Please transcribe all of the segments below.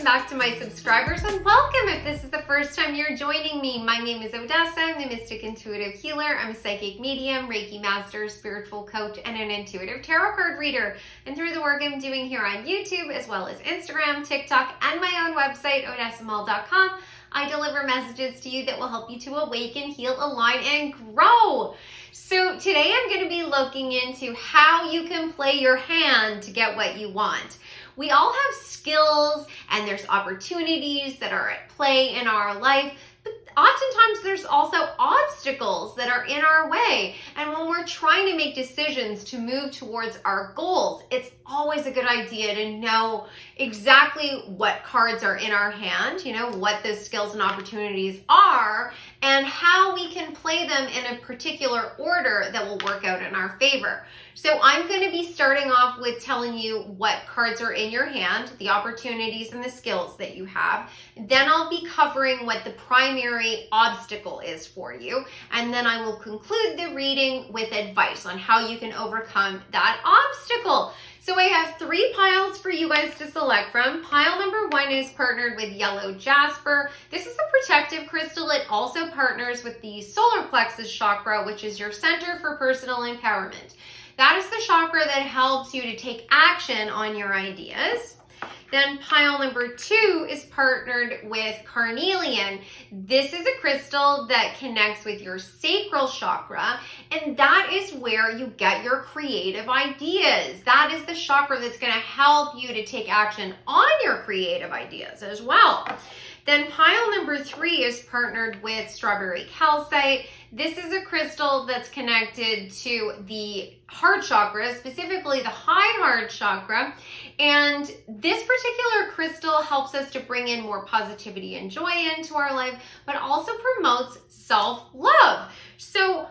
welcome back to my subscribers, and welcome if this is the first time you're joining me. My name is Odessa. I'm the Mystic Intuitive Healer. I'm a psychic medium, Reiki master, spiritual coach, and an intuitive tarot card reader. And through the work I'm doing here on YouTube, as well as Instagram, TikTok, and my own website, odessamall.com, I deliver messages to you that will help you to awaken, heal, align, and grow. So today I'm going to be looking into how you can play your hand to get what you want. We all have skills and there's opportunities that are at play in our life, but oftentimes there's also obstacles that are in our way. And when we're trying to make decisions to move towards our goals, it's always a good idea to know exactly what cards are in our hand, what those skills and opportunities are, and how we can play them in a particular order that will work out in our favor. So I'm going to be starting off with telling you what cards are in your hand, the opportunities and the skills that you have. Then I'll be covering what the primary obstacle is for you. And then I will conclude the reading with advice on how you can overcome that obstacle. So I have 3 piles for you guys to select from. Pile number 1 is partnered with yellow jasper. This is a protective crystal. It also partners with the solar plexus chakra, which is your center for personal empowerment. That is the chakra that helps you to take action on your ideas. Then pile number 2 is partnered with carnelian. This is a crystal that connects with your sacral chakra, and that is where you get your creative ideas. That is the chakra that's going to help you to take action on your creative ideas as well. Then pile number 3 is partnered with strawberry calcite. This is a crystal that's connected to the heart chakra, specifically the high heart chakra. And this particular crystal helps us to bring in more positivity and joy into our life, but also promotes self-love. So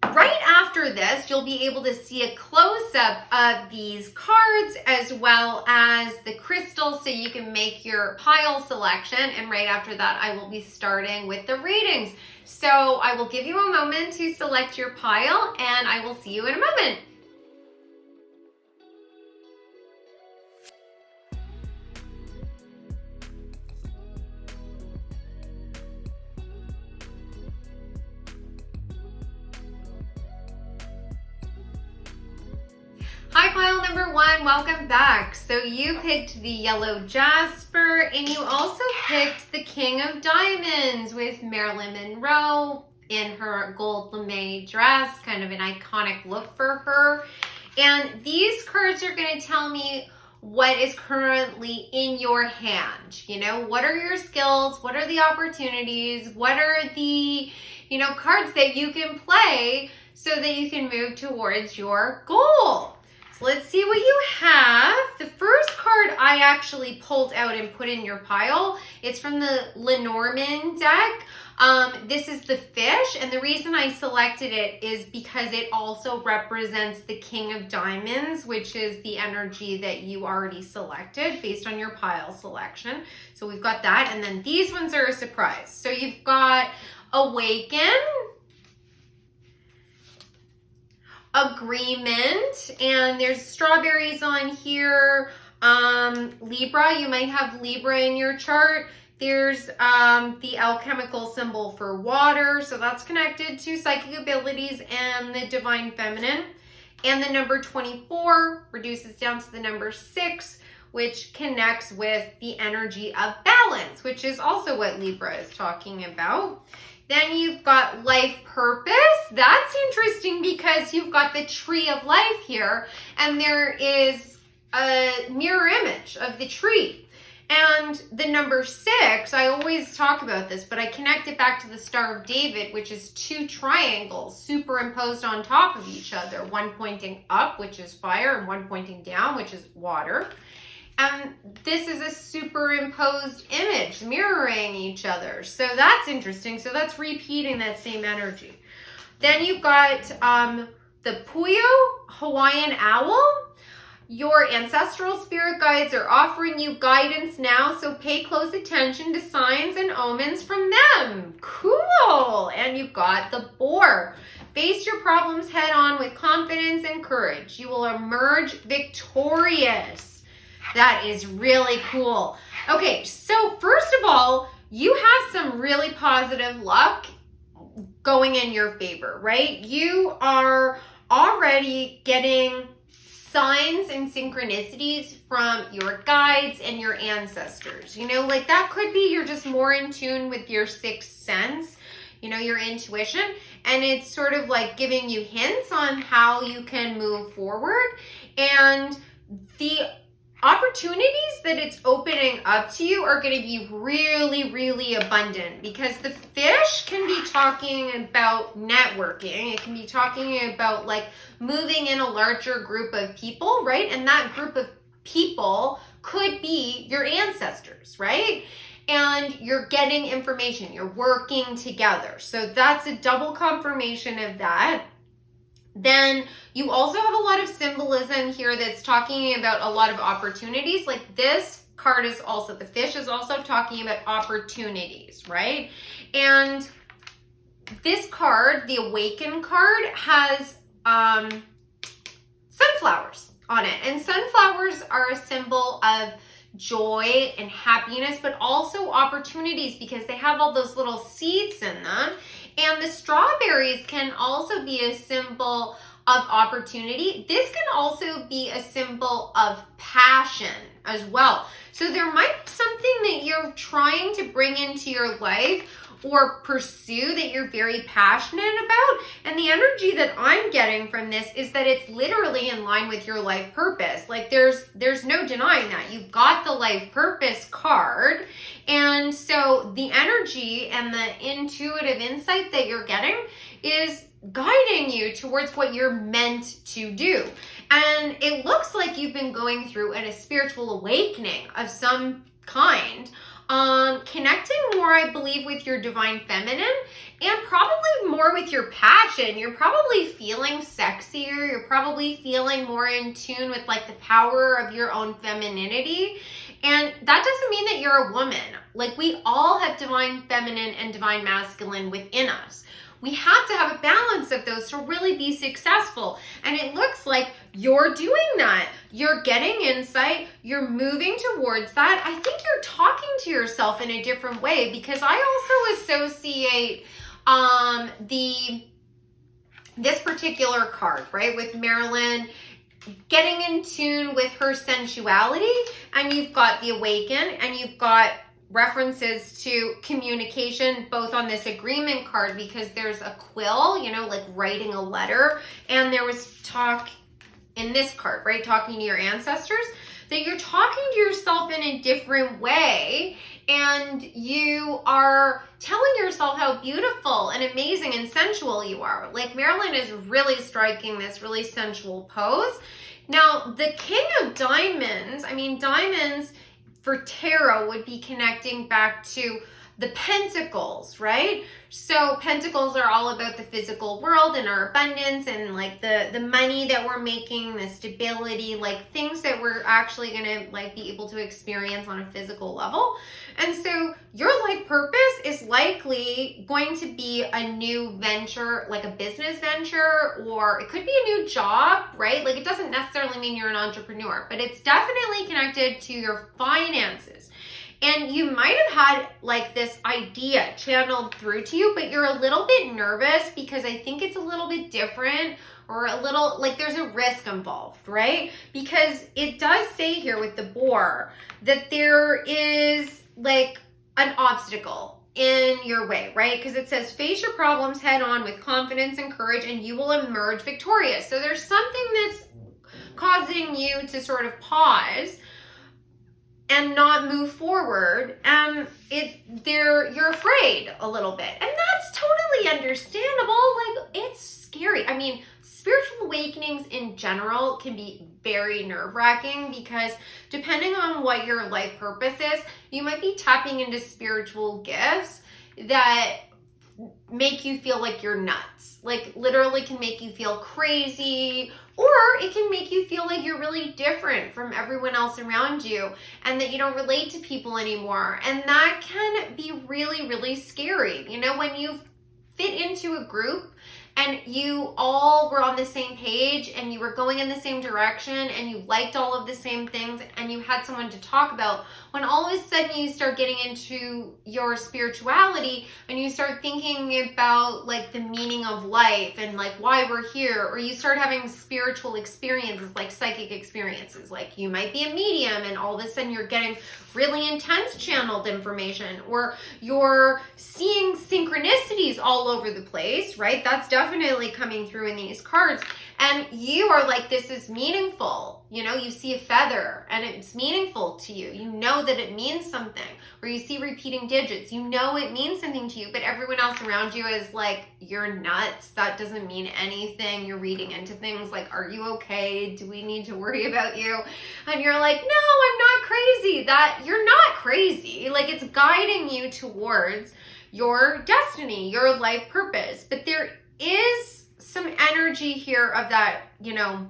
right after this, you'll be able to see a close-up of these cards as well as the crystals so you can make your pile selection. And right after that, I will be starting with the readings. So I will give you a moment to select your pile and I will see you in a moment. Hi, pile number 1, welcome back. So you picked the yellow jasper and you also picked the King of Diamonds with Marilyn Monroe in her gold lame dress, kind of an iconic look for her. And these cards are going to tell me what is currently in your hand. What are your skills? What are the opportunities? What are the, cards that you can play so that you can move towards your goal? Let's see what you have. The first card I actually pulled out and put in your pile, it's from the Lenormand deck. This is the fish, and the reason I selected it is because it also represents the King of Diamonds, which is the energy that you already selected based on your pile selection. So we've got that, and then these ones are a surprise. So you've got Awaken, Agreement, and there's strawberries on here. Libra, you might have Libra in your chart. There's the alchemical symbol for water, so that's connected to psychic abilities and the divine feminine. And the number 24 reduces down to the number 6, which connects with the energy of balance, which is also what Libra is talking about. Then you've got life purpose. That's interesting because you've got the tree of life here, and there is a mirror image of the tree. And the number 6, I always talk about this, but I connect it back to the Star of David, which is 2 triangles superimposed on top of each other, one pointing up, which is fire, and one pointing down, which is water. And this is a superimposed image mirroring each other. So that's interesting. So that's repeating that same energy. Then you've got the Puyo Hawaiian owl. Your ancestral spirit guides are offering you guidance now, so pay close attention to signs and omens from them. Cool. And you've got the boar. Face your problems head on with confidence and courage. You will emerge victorious. That is really cool. Okay, so first of all, you have some really positive luck going in your favor, right? You are already getting signs and synchronicities from your guides and your ancestors. You know, like that could be you're just more in tune with your sixth sense, you know, your intuition, and it's sort of like giving you hints on how you can move forward. And the opportunities that it's opening up to you are going to be really, really abundant, because the fish can be talking about networking. It can be talking about like moving in a larger group of people, right? And that group of people could be your ancestors, right? And you're getting information, you're working together. So that's a double confirmation of that. Then you also have a lot of symbolism here that's talking about a lot of opportunities. Like this card is also, the fish is also talking about opportunities, right? And this card, the Awaken card, has sunflowers on it. And sunflowers are a symbol of joy and happiness, but also opportunities, because they have all those little seeds in them. And the strawberries can also be a symbol of opportunity. This can also be a symbol of passion as well. So there might be something that you're trying to bring into your life or pursue that you're very passionate about. And the energy that I'm getting from this is that it's literally in line with your life purpose. Like there's no denying that. You've got the life purpose card. And so the energy and the intuitive insight that you're getting is guiding you towards what you're meant to do. And it looks like you've been going through a spiritual awakening of some kind. Connecting more, I believe, with your divine feminine, and probably more with your passion. You're probably feeling sexier. You're probably feeling more in tune with like the power of your own femininity. And that doesn't mean that you're a woman. Like we all have divine feminine and divine masculine within us. We have to have a balance of those to really be successful. And it looks like you're doing that. You're getting insight. You're moving towards that. I think you're talking to yourself in a different way, because I also associate this particular card, right, with Marilyn getting in tune with her sensuality. And you've got the Awaken, and you've got references to communication both on this agreement card, because there's a quill, you know, like writing a letter, and there was talk in this card, right, talking to your ancestors, that you're talking to yourself in a different way, and you are telling yourself how beautiful and amazing and sensual you are. Like Marilyn is really striking this really sensual pose. Now the King of Diamonds, I mean, diamonds for tarot would be connecting back to the pentacles, right? So pentacles are all about the physical world and our abundance and like the money that we're making, the stability, like things that we're actually gonna like be able to experience on a physical level. And so your life purpose is likely going to be a new venture, like a business venture, or it could be a new job, right? Like it doesn't necessarily mean you're an entrepreneur, but it's definitely connected to your finances. And you might have had like this idea channeled through to you, but you're a little bit nervous because I think it's a little bit different, or a little like there's a risk involved, right? Because it does say here with the boar that there is like an obstacle in your way, right? Because it says face your problems head on with confidence and courage and you will emerge victorious. So there's something that's causing you to sort of pause and not move forward, and you're afraid a little bit, and that's totally understandable. Like it's scary. I mean, spiritual awakenings in general can be very nerve-wracking, because depending on what your life purpose is, you might be tapping into spiritual gifts that make you feel like you're nuts, like literally can make you feel crazy, or it can make you feel like you're really different from everyone else around you and that you don't relate to people anymore. And that can be really, really scary. You know, when you fit into a group and you all were on the same page and you were going in the same direction and you liked all of the same things and you had someone to talk about, when all of a sudden you start getting into your spirituality and you start thinking about like the meaning of life and like why we're here, or you start having spiritual experiences like psychic experiences, like you might be a medium and all of a sudden you're getting really intense channeled information, or you're seeing synchronicities all over the place, right? That's definitely coming through in these cards. And you are like, this is meaningful. You know, you see a feather and it's meaningful to you. You know that it means something. Or you see repeating digits. You know it means something to you, but everyone else around you is like, you're nuts. That doesn't mean anything. You're reading into things like, are you okay? Do we need to worry about you? And you're like, no, I'm not crazy. That you're not crazy. Like, it's guiding you towards your destiny, your life purpose. But there is some energy here of that, you know,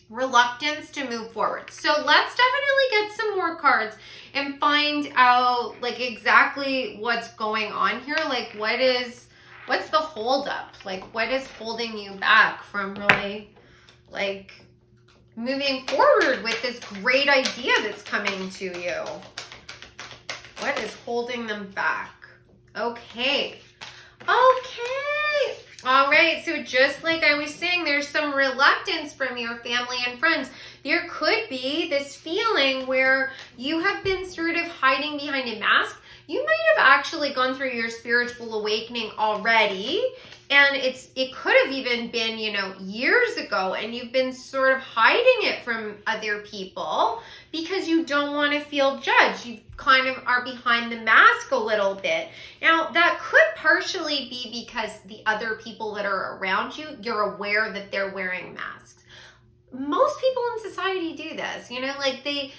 reluctance to move forward. So let's definitely get some more cards and find out like exactly what's going on here. Like what's the holdup? Like what is holding you back from really like moving forward with this great idea that's coming to you? What is holding them back? Okay. All right, so just like I was saying, there's some reluctance from your family and friends. There could be this feeling where you have been sort of hiding behind a mask. You might have actually gone through your spiritual awakening already, and it could have even been, you know, years ago, and you've been sort of hiding it from other people because you don't want to feel judged. You kind of are behind the mask a little bit. Now, that could partially be because the other people that are around you, you're aware that they're wearing masks. Most people in society do this, you know, like they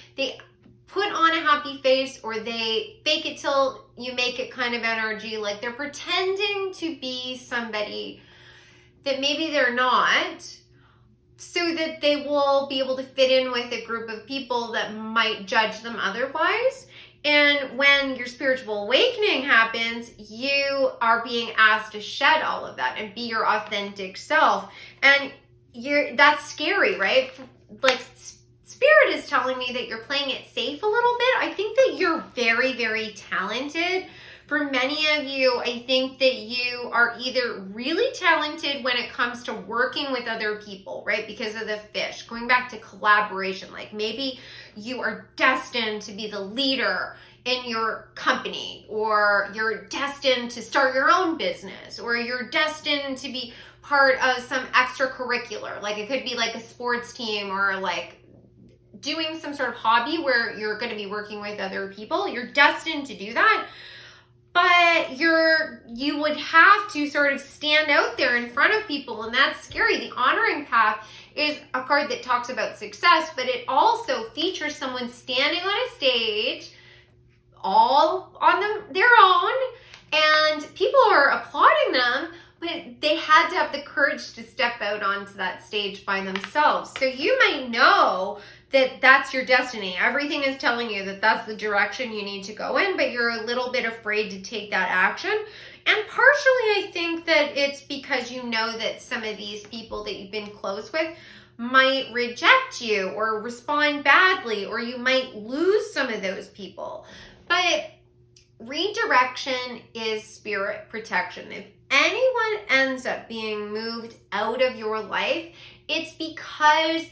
put on a happy face, or they fake it till you make it kind of energy. Like they're pretending to be somebody that maybe they're not, so that they will be able to fit in with a group of people that might judge them otherwise. And when your spiritual awakening happens, you are being asked to shed all of that and be your authentic self. And that's scary, right? Like Spirit is telling me that you're playing it safe a little bit. I think that you're very, very talented. For many of you, I think that you are either really talented when it comes to working with other people, right? Because of the fish, going back to collaboration, like maybe you are destined to be the leader in your company, or you're destined to start your own business, or you're destined to be part of some extracurricular. Like it could be like a sports team, or like doing some sort of hobby where you're going to be working with other people. You're destined to do that. But you would have to sort of stand out there in front of people, and that's scary. The honoring path is a card that talks about success, but it also features someone standing on a stage all on their own, and people are applauding them, but they had to have the courage to step out onto that stage by themselves. So you might know that that's your destiny. Everything is telling you that that's the direction you need to go in, but you're a little bit afraid to take that action. And partially, I think that it's because you know that some of these people that you've been close with might reject you or respond badly, or you might lose some of those people. But redirection is spirit protection. If anyone ends up being moved out of your life, it's because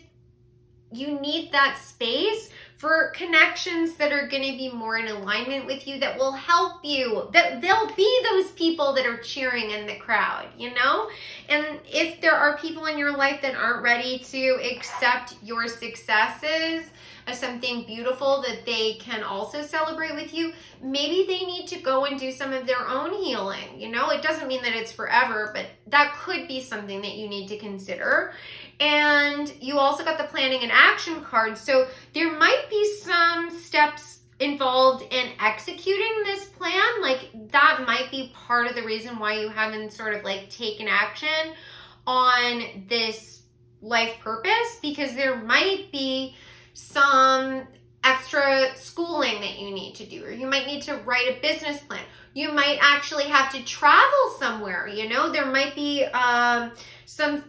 you need that space for connections that are going to be more in alignment with you, that will help you, that they'll be those people that are cheering in the crowd, you know? And if there are people in your life that aren't ready to accept your successes as something beautiful that they can also celebrate with you, maybe they need to go and do some of their own healing. You know, it doesn't mean that it's forever, but that could be something that you need to consider. And you also got the planning and action card. So there might be some steps involved in executing this plan. Like that might be part of the reason why you haven't sort of like taken action on this life purpose, because there might be some extra schooling that you need to do, or you might need to write a business plan. You might actually have to travel somewhere, there might be some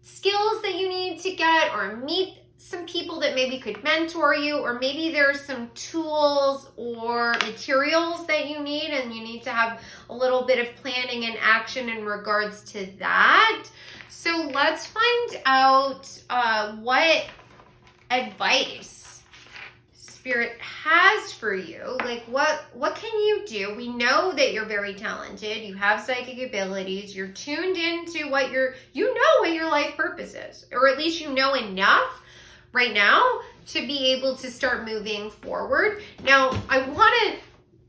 skills that you need to get, or meet some people that maybe could mentor you, or maybe there's some tools or materials that you need, and you need to have a little bit of planning and action in regards to that. So let's find out what advice Spirit has for you. Like, what can you do? We know that you're very talented. You have psychic abilities. You're tuned into what you know what your life purpose is, or at least you know enough right now to be able to start moving forward. Now, I want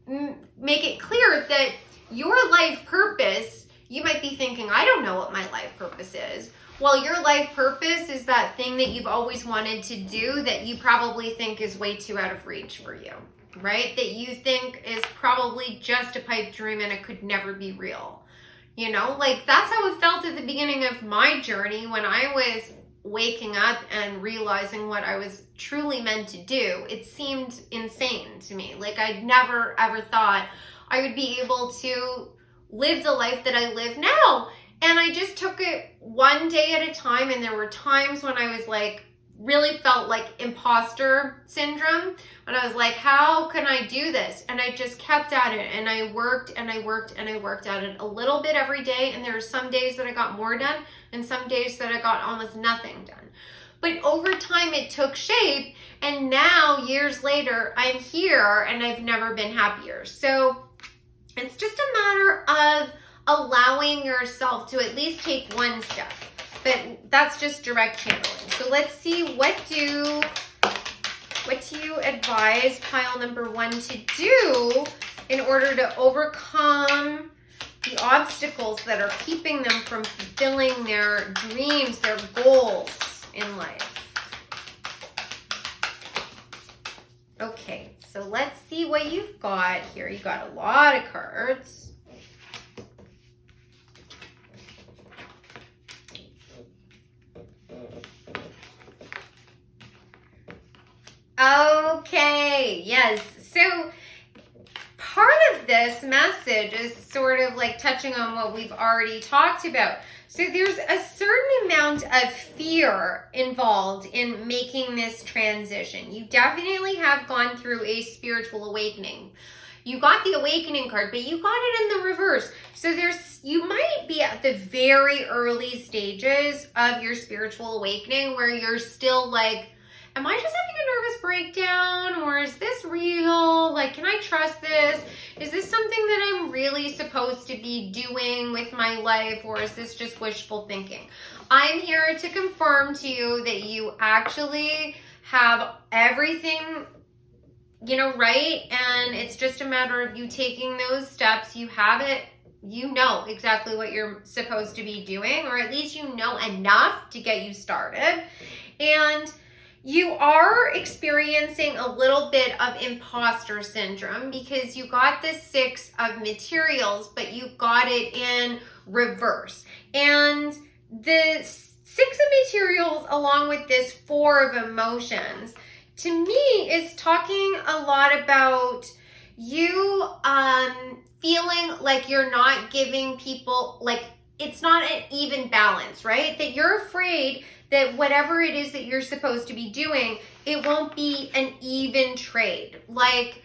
to make it clear that your life purpose, you might be thinking, I don't know what my life purpose is. Well, your life purpose is that thing that you've always wanted to do that you probably think is way too out of reach for you, right? That you think is probably just a pipe dream and it could never be real. Like, that's how it felt at the beginning of my journey when I was waking up and realizing what I was truly meant to do. It seemed insane to me. Like, I'd never ever thought I would be able to live the life that I live now. And I just took it one day at a time. And there were times when I was like, really felt like imposter syndrome, when I was like, how can I do this? And I just kept at it, and I worked and I worked and I worked at it a little bit every day. And there were some days that I got more done and some days that I got almost nothing done. But over time it took shape, and now years later I'm here and I've never been happier. So it's just a matter of allowing yourself to at least take one step. But that's just direct channeling. So let's see, what do you advise pile number 1 to do in order to overcome the obstacles that are keeping them from fulfilling their dreams, their goals in life? Okay, so let's see what you've got here. You got a lot of cards. Okay, yes. So part of this message is sort of like touching on what we've already talked about. So there's a certain amount of fear involved in making this transition. You definitely have gone through a spiritual awakening. You got the awakening card, but you got it in the reverse. So you might be at the very early stages of your spiritual awakening where you're still like, am I just having a nervous breakdown, or is this real? Like, can I trust this? Is this something that I'm really supposed to be doing with my life, or is this just wishful thinking? I'm here to confirm to you that you actually have everything, right? And it's just a matter of you taking those steps. You have it. You know exactly what you're supposed to be doing, or at least you know enough to get you started. And you are experiencing a little bit of imposter syndrome because you got the 6 of materials, but you got it in reverse. And the 6 of materials, along with this 4 of emotions, to me is talking a lot about you feeling like you're not giving people, like it's not an even balance, right? That you're afraid that whatever it is that you're supposed to be doing, it won't be an even trade. Like,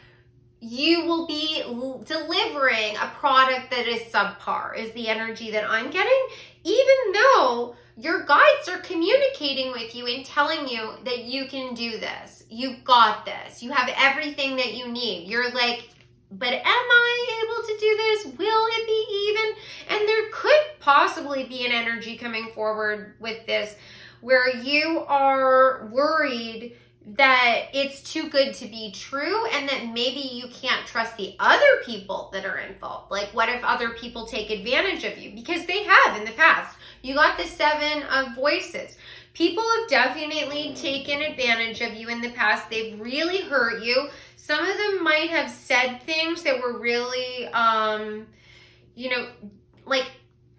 you will be delivering a product that is subpar, is the energy that I'm getting, even though your guides are communicating with you and telling you that you can do this. You've got this. You have everything that you need. You're like, but am I able to do this? Will it be even? And there could possibly be an energy coming forward with this where you are worried that it's too good to be true, and that maybe you can't trust the other people that are involved. Like, what if other people take advantage of you? Because they have in the past. You got the 7 of voices. People have definitely taken advantage of you in the past. They've really hurt you. Some of them might have said things that were really, like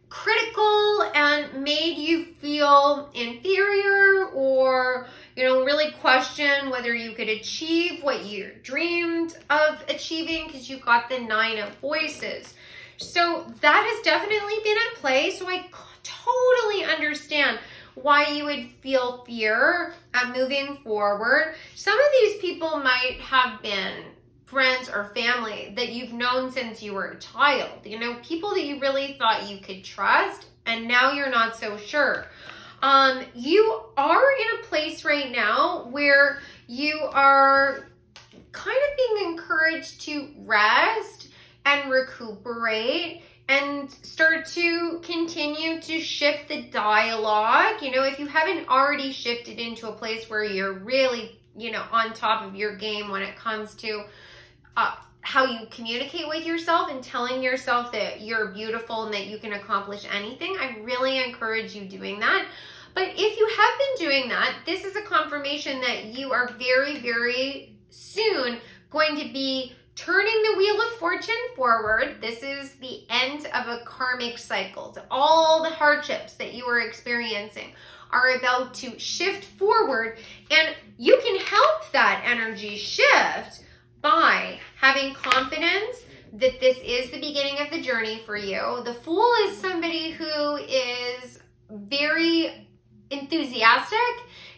critical and made you feel inferior, or, really question whether you could achieve what you dreamed of achieving because you got the 9 of Voices. So that has definitely been at play. So I totally understand why you would feel fear at moving forward. Some of these people might have been friends or family that you've known since you were a child, you know, people that you really thought you could trust, and now you're not so sure. You are in a place right now where you are kind of being encouraged to rest and recuperate and start to continue to shift the dialogue. You know, if you haven't already shifted into a place where you're really, you know, on top of your game when it comes to how you communicate with yourself and telling yourself that you're beautiful and that you can accomplish anything, I really encourage you doing that. But if you have been doing that, this is a confirmation that you are very, very soon going to be turning the wheel of fortune forward. This is the end of a karmic cycle. So all the hardships that you are experiencing are about to shift forward, and you can help that energy shift by having confidence that this is the beginning of the journey for you. The Fool is somebody who is very enthusiastic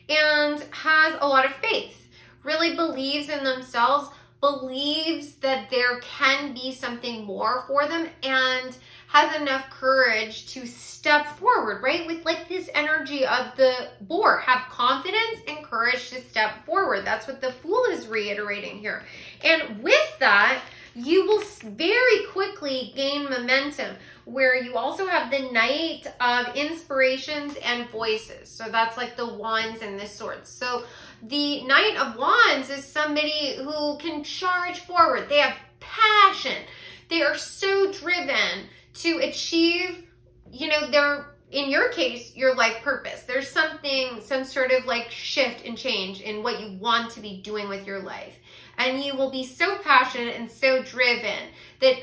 and has a lot of faith, really believes in themselves, believes that there can be something more for them, and has enough courage to step forward, right? With like this energy of the Boar, have confidence and courage to step forward. That's what the Fool is reiterating here. And with that, you will very quickly gain momentum, where you also have the Knight of Inspirations and Voices. So that's like the Wands and the Swords. So the Knight of Wands is somebody who can charge forward. They have passion. They are so driven to achieve, you know, in your case, your life purpose. There's some sort of like shift and change in what you want to be doing with your life. And you will be so passionate and so driven that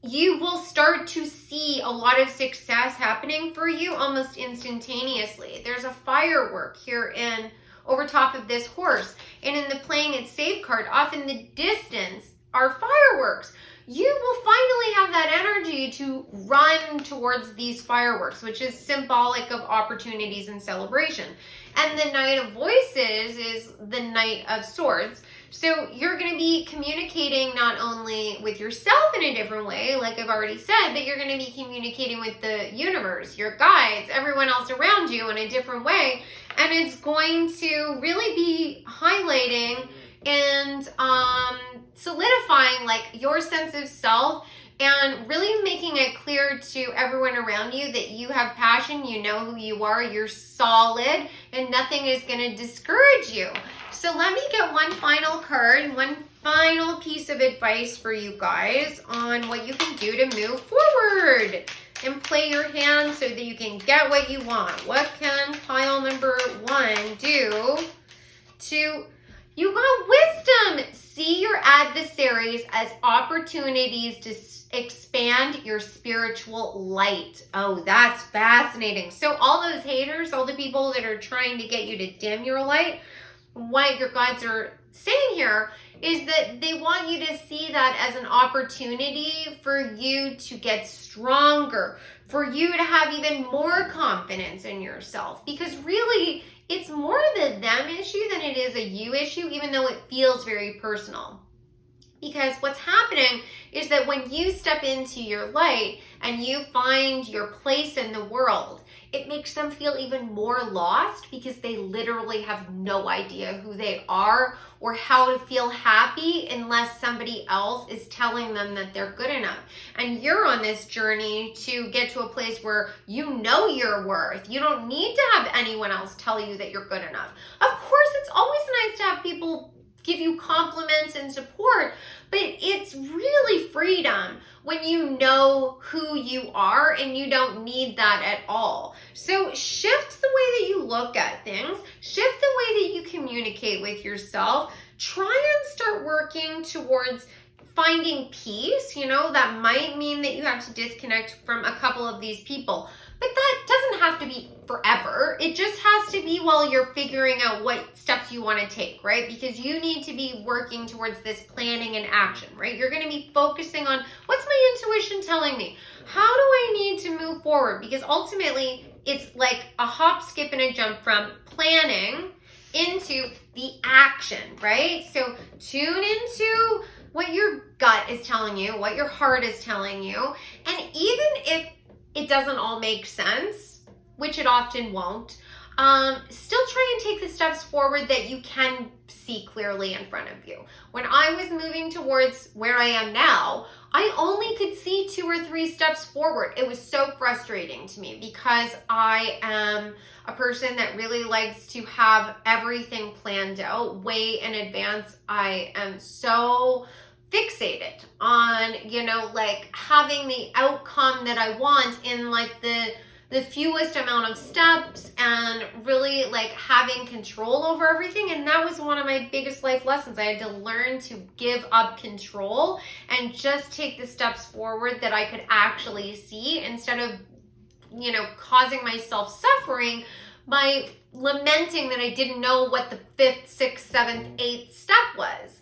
you will start to see a lot of success happening for you almost instantaneously. There's a firework here over top of this horse. And in the Playing It Safe card, off in the distance are fireworks. You will finally have that energy to run towards these fireworks, which is symbolic of opportunities and celebration. And the Knight of Voices is the Knight of Swords. So you're going to be communicating not only with yourself in a different way, like I've already said, but you're going to be communicating with the universe, your guides, everyone else around you in a different way. And it's going to really be highlighting and solidifying like your sense of self, and really making it clear to everyone around you that you have passion, you know who you are, you're solid, and nothing is going to discourage you. So let me get one final card, one final piece of advice for you guys on what you can do to move forward and play your hand so that you can get what you want. What can pile number 1 do to... You got wisdom. See your adversaries as opportunities to expand your spiritual light. Oh, that's fascinating. So all those haters, all the people that are trying to get you to dim your light, what your guides are saying here is that they want you to see that as an opportunity for you to get stronger, for you to have even more confidence in yourself. Because really, it's more the them issue than it is a you issue, even though it feels very personal. Because what's happening is that when you step into your light and you find your place in the world, it makes them feel even more lost, because they literally have no idea who they are or how to feel happy unless somebody else is telling them that they're good enough. And you're on this journey to get to a place where you know your worth. You don't need to have anyone else tell you that you're good enough. Of course, it's always nice to have people give you compliments and support, but it's really freedom when you know who you are and you don't need that at all. So shift the way that you look at things, shift the way that you communicate with yourself. Try and start working towards finding peace. You know, that might mean that you have to disconnect from a couple of these people, But that doesn't have to be forever. It just has to be while you're figuring out what steps you want to take, right? Because you need to be working towards this planning and action, right? You're going to be focusing on, what's my intuition telling me? How do I need to move forward? Because ultimately, it's like a hop, skip, and a jump from planning into the action, right? So tune into what your gut is telling you, what your heart is telling you. And even if it doesn't all make sense, which it often won't, still try and take the steps forward that you can see clearly in front of you. When I was moving towards where I am now, I only could see 2 or 3 steps forward. It was so frustrating to me because I am a person that really likes to have everything planned out way in advance. I am so fixated on, like having the outcome that I want in like the fewest amount of steps and really like having control over everything. And that was one of my biggest life lessons. I had to learn to give up control and just take the steps forward that I could actually see instead of, causing myself suffering by lamenting that I didn't know what the 5th, 6th, 7th, 8th step was.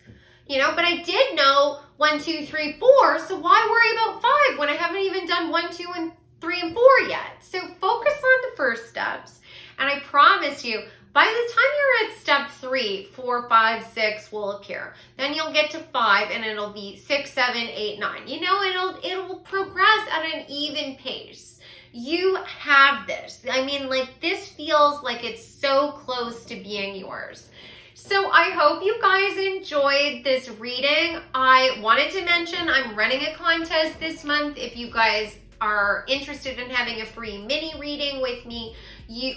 But I did know 1, 2, 3, 4. So why worry about 5 when I haven't even done 1, 2, and 3, and 4 yet? So focus on the first steps. And I promise you, by the time you're at step 3, 4, 5, 6 will appear. Then you'll get to 5 and it'll be 6, 7, 8, 9. It'll progress at an even pace. You have this. I mean, like, this feels like it's so close to being yours. So I hope you guys enjoyed this reading. I wanted to mention I'm running a contest this month. If you guys are interested in having a free mini reading with me,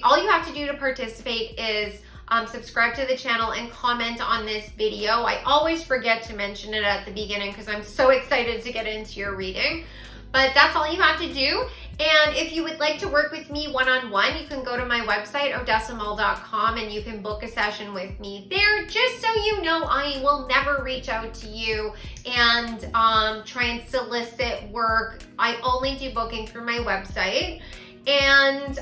all you have to do to participate is subscribe to the channel and comment on this video. I always forget to mention it at the beginning because I'm so excited to get into your reading. But that's all you have to do. And if you would like to work with me one-on-one, you can go to my website, odessamall.com, and you can book a session with me there. Just so you know, I will never reach out to you and try and solicit work. I only do booking through my website. And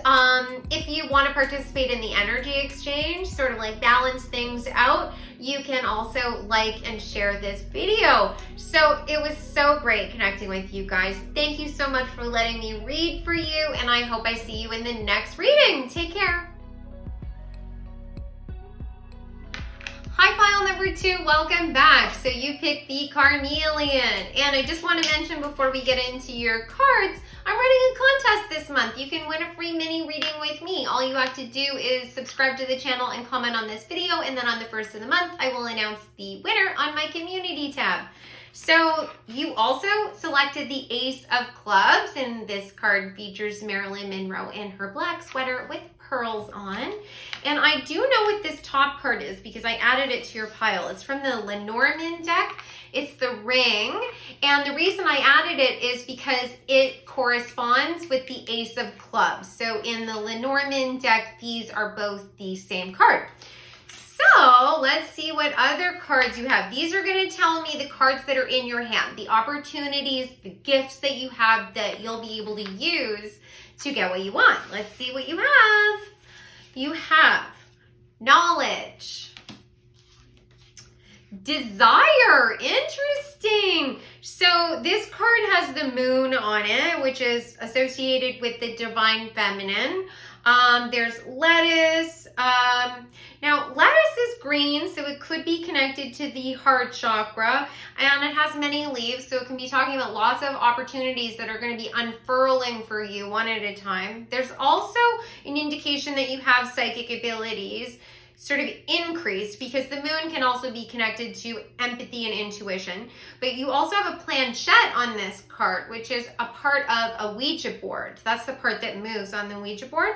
if you want to participate in the energy exchange, sort of like balance things out, you can also like and share this video. So it was so great connecting with you guys. Thank you so much for letting me read for you, and I hope I see you in the next reading. Take care. Hi, file number 2, welcome back. So you picked the Carnelian, and I just want to mention before we get into your cards, I'm running a contest this month. You can win a free mini reading with me. All you have to do is subscribe to the channel and comment on this video, and then on the 1st of the month, I will announce the winner on my community tab. So you also selected the Ace of Clubs, and this card features Marilyn Monroe in her black sweater with pearls on. And I do know what this top card is because I added it to your pile. It's from the Lenormand deck. It's the ring. And the reason I added it is because it corresponds with the Ace of Clubs. So in the Lenormand deck, these are both the same card. So let's see what other cards you have. These are going to tell me the cards that are in your hand, the opportunities, the gifts that you have that you'll be able to use to get what you want. Let's see what you have. You have knowledge, desire. Interesting. So this card has the moon on it, which is associated with the divine feminine. There's lettuce. Now, lettuce is green, so it could be connected to the heart chakra, and it has many leaves, so it can be talking about lots of opportunities that are going to be unfurling for you one at a time. There's also an indication that you have psychic abilities sort of increased because the moon can also be connected to empathy and intuition. But you also have a planchette on this card, which is a part of a Ouija board. That's the part that moves on the Ouija board.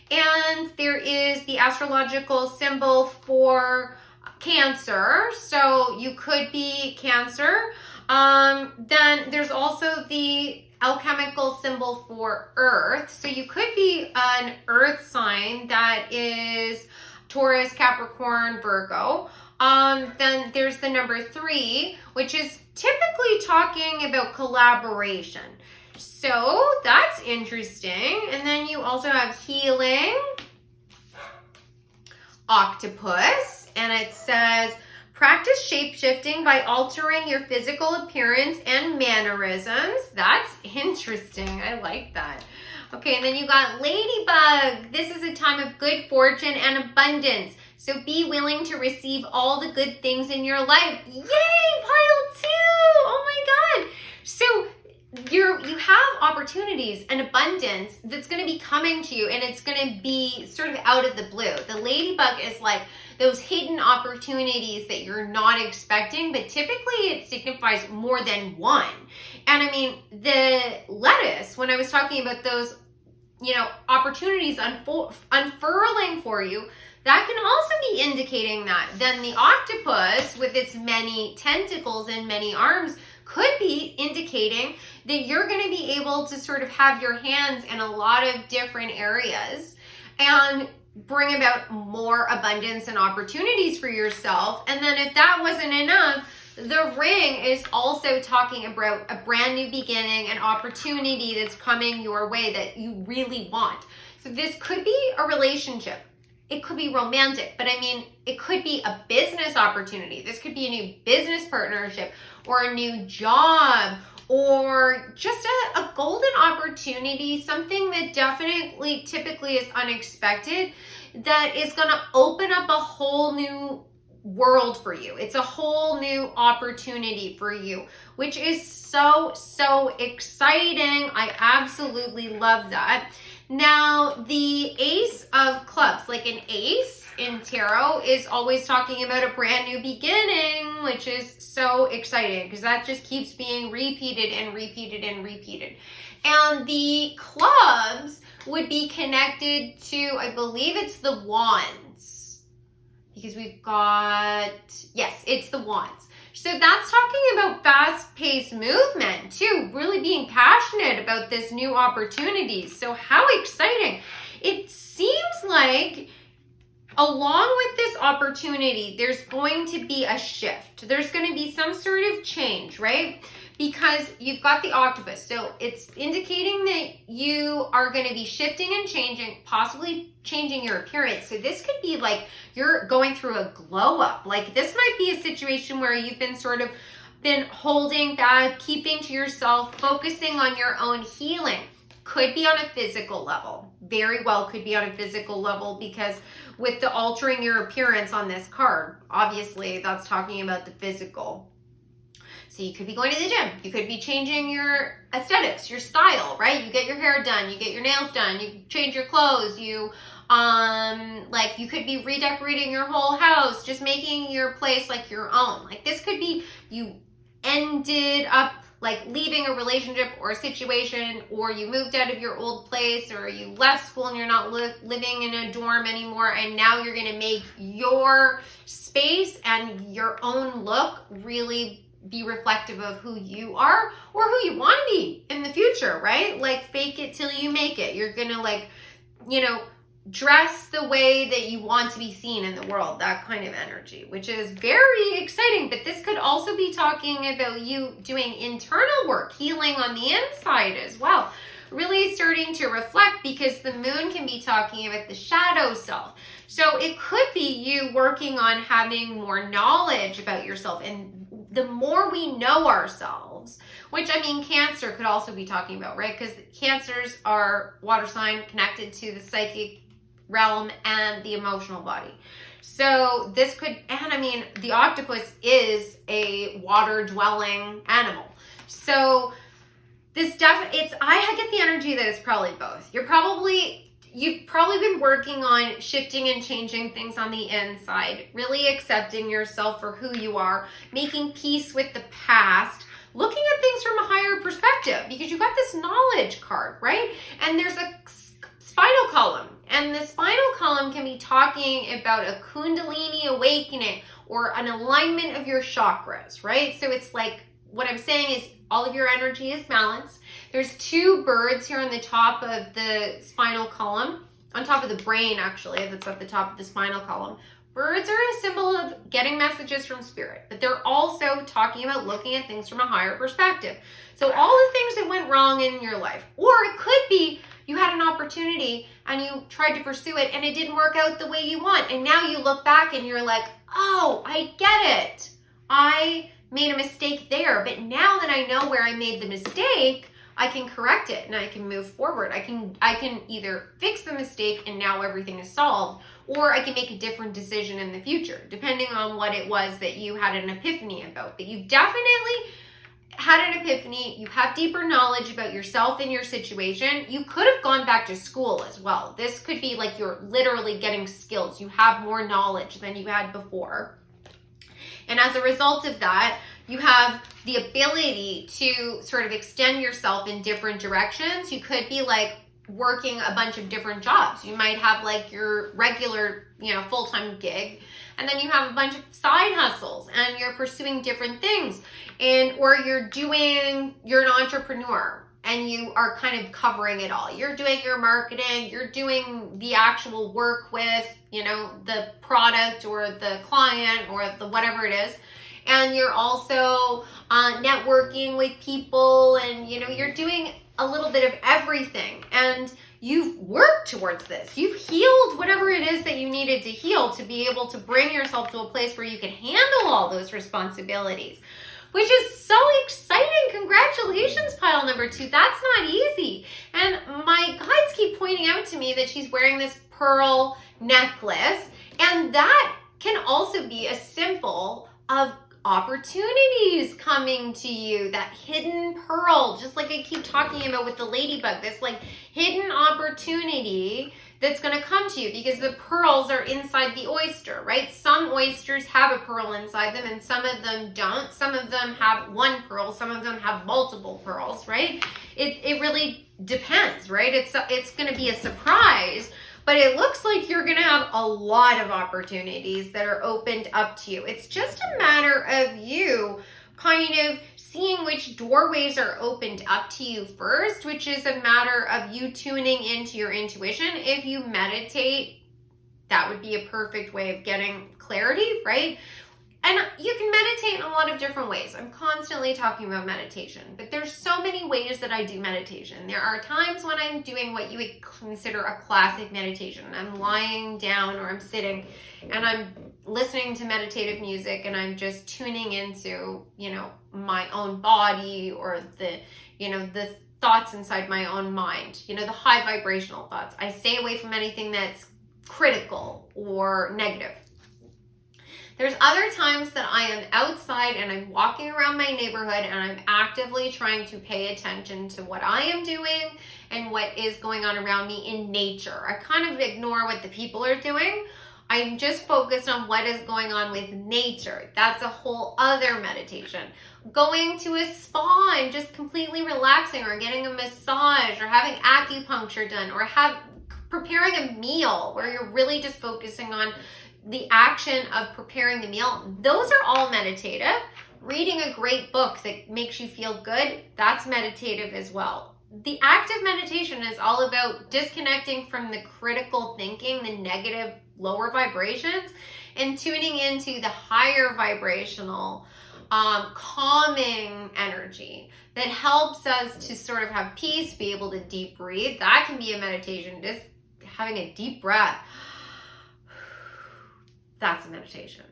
And there is the astrological symbol for Cancer. So you could be Cancer. Then there's also the alchemical symbol for Earth. So you could be an Earth sign that is Taurus, Capricorn, Virgo. Then there's the number 3, which is typically talking about collaboration. So that's interesting. And then you also have healing, octopus, and it says, practice shape-shifting by altering your physical appearance and mannerisms. That's interesting. I like that. Okay, and then you got ladybug. This is a time of good fortune and abundance. So be willing to receive all the good things in your life. Yay, pile 2. Oh my God. So you have opportunities and abundance that's going to be coming to you, and it's going to be sort of out of the blue. The ladybug is like those hidden opportunities that you're not expecting, but typically it signifies more than one. And I mean, the lettuce, when I was talking about those, opportunities unfurling for you, that can also be indicating that. Then the octopus, with its many tentacles and many arms, could be indicating that you're going to be able to sort of have your hands in a lot of different areas and bring about more abundance and opportunities for yourself. And then if that wasn't enough, the ring is also talking about a brand new beginning, an opportunity that's coming your way that you really want. So this could be a relationship. It could be romantic, but I mean, it could be a business opportunity. This could be a new business partnership or a new job or just a golden opportunity, something that definitely typically is unexpected, that is going to open up a whole new world for you. It's a whole new opportunity for you, which is so, so exciting. I absolutely love that. Now, the Ace of Clubs, like an ace in tarot, is always talking about a brand new beginning, which is so exciting because that just keeps being repeated and repeated and repeated. And the clubs would be connected to, I believe it's the wands, because we've got, yes, it's the wands. So that's talking about fast-paced movement too, really being passionate about this new opportunity. So how exciting. It seems like along with this opportunity, there's going to be a shift. There's going to be some sort of change, right? Because you've got the octopus. So it's indicating that you are going to be shifting and changing, possibly changing your appearance. So this could be like you're going through a glow up. Like this might be a situation where you've been holding back, keeping to yourself, focusing on your own healing. Could be on a physical level. Very well could be on a physical level, because with the altering your appearance on this card, obviously that's talking about the physical. So you could be going to the gym. You could be changing your aesthetics, your style, right? You get your hair done, you get your nails done, you change your clothes, you could be redecorating your whole house, just making your place like your own. Like this could be you ended up like leaving a relationship or a situation, or you moved out of your old place, or you left school and you're not living in a dorm anymore, and now you're going to make your space and your own look really be reflective of who you are or who you want to be in the future, right? Like fake it till you make it. You're going to dress the way that you want to be seen in the world, that kind of energy, which is very exciting. But this could also be talking about you doing internal work, healing on the inside as well. Really starting to reflect, because the moon can be talking about the shadow self. So it could be you working on having more knowledge about yourself. And the more we know ourselves, which I mean, Cancer could also be talking about, right? Because Cancers are water sign connected to the psychic realm and the emotional body. So this could, and I mean, the octopus is a water dwelling animal. So this I get the energy that it's probably both. You've probably been working on shifting and changing things on the inside, really accepting yourself for who you are, making peace with the past, looking at things from a higher perspective, because you got this knowledge card, right? And there's a spinal column, and the spinal column can be talking about a Kundalini awakening or an alignment of your chakras, right? So it's like, what I'm saying is all of your energy is balanced. There's two birds here on the top of the spinal column, on top of the brain actually, that's at the top of the spinal column, Birds are a symbol of getting messages from spirit, but they're also talking about looking at things from a higher perspective. So all the things that went wrong in your life, or it could be you had an opportunity and you tried to pursue it and it didn't work out the way you want. And now you look back and you're like, oh, I get it. I made a mistake there. But now that I know where I made the mistake, I can correct it and I can move forward. I can either fix the mistake and now everything is solved, or I can make a different decision in the future, depending on what it was that you had an epiphany about. But you've definitely had an epiphany. You have deeper knowledge about yourself and your situation. You could have gone back to school as well. This could be like you're literally getting skills. You have more knowledge than you had before. And as a result of that, you have the ability to sort of extend yourself in different directions. You could be like working a bunch of different jobs. You might have like your regular, full-time gig, and then you have a bunch of side hustles and you're pursuing different things. Or you're an entrepreneur and you are kind of covering it all. You're doing your marketing, you're doing the actual work with, the product or the client or the whatever it is. And you're also networking with people, and you're doing a little bit of everything. And you've worked towards this. You've healed whatever it is that you needed to heal to be able to bring yourself to a place where you can handle all those responsibilities, which is so exciting. Congratulations, pile number 2. That's not easy. And my guides keep pointing out to me that she's wearing this pearl necklace, and that can also be a symbol of opportunities coming to you. That hidden pearl, just like I keep talking about with the ladybug, this like hidden opportunity that's going to come to you, because the pearls are inside the oyster, right? Some oysters have a pearl inside them and some of them don't. Some of them have one pearl, some of them have multiple pearls, right? It really depends, right? It's going to be a surprise, but it looks like you're going to have a lot of opportunities that are opened up to you. It's just a matter of you kind of seeing which doorways are opened up to you first, which is a matter of you tuning into your intuition. If you meditate, that would be a perfect way of getting clarity, right? And you can meditate in a lot of different ways. I'm constantly talking about meditation, but there's so many ways that I do meditation. There are times when I'm doing what you would consider a classic meditation. I'm lying down or I'm sitting and I'm listening to meditative music and I'm just tuning into, my own body or the thoughts inside my own mind, the high vibrational thoughts. I stay away from anything that's critical or negative. There's other times that I am outside and I'm walking around my neighborhood and I'm actively trying to pay attention to what I am doing and what is going on around me in nature. I kind of ignore what the people are doing. I'm just focused on what is going on with nature. That's a whole other meditation. Going to a spa and just completely relaxing, or getting a massage, or having acupuncture done, or preparing a meal where you're really just focusing on the action of preparing the meal. Those are all meditative. Reading a great book that makes you feel good, that's meditative as well. The active meditation is all about disconnecting from the critical thinking, the negative lower vibrations, and tuning into the higher vibrational calming energy that helps us to sort of have peace, be able to deep breathe. That can be a meditation, just having a deep breath. That's a meditation.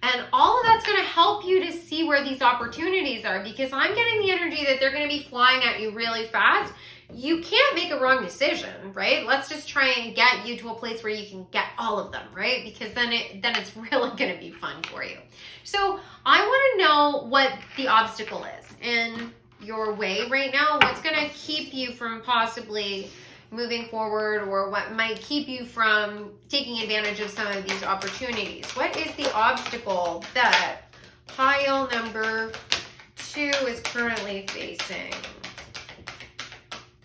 And all of that's going to help you to see where these opportunities are, because I'm getting the energy that they're going to be flying at you really fast. You can't make a wrong decision, right? Let's just try and get you to a place where you can get all of them, right? Because then it's really going to be fun for you. So I want to know what the obstacle is in your way right now. What's going to keep you from possibly moving forward, or what might keep you from taking advantage of some of these opportunities? What is the obstacle that pile number 2 is currently facing?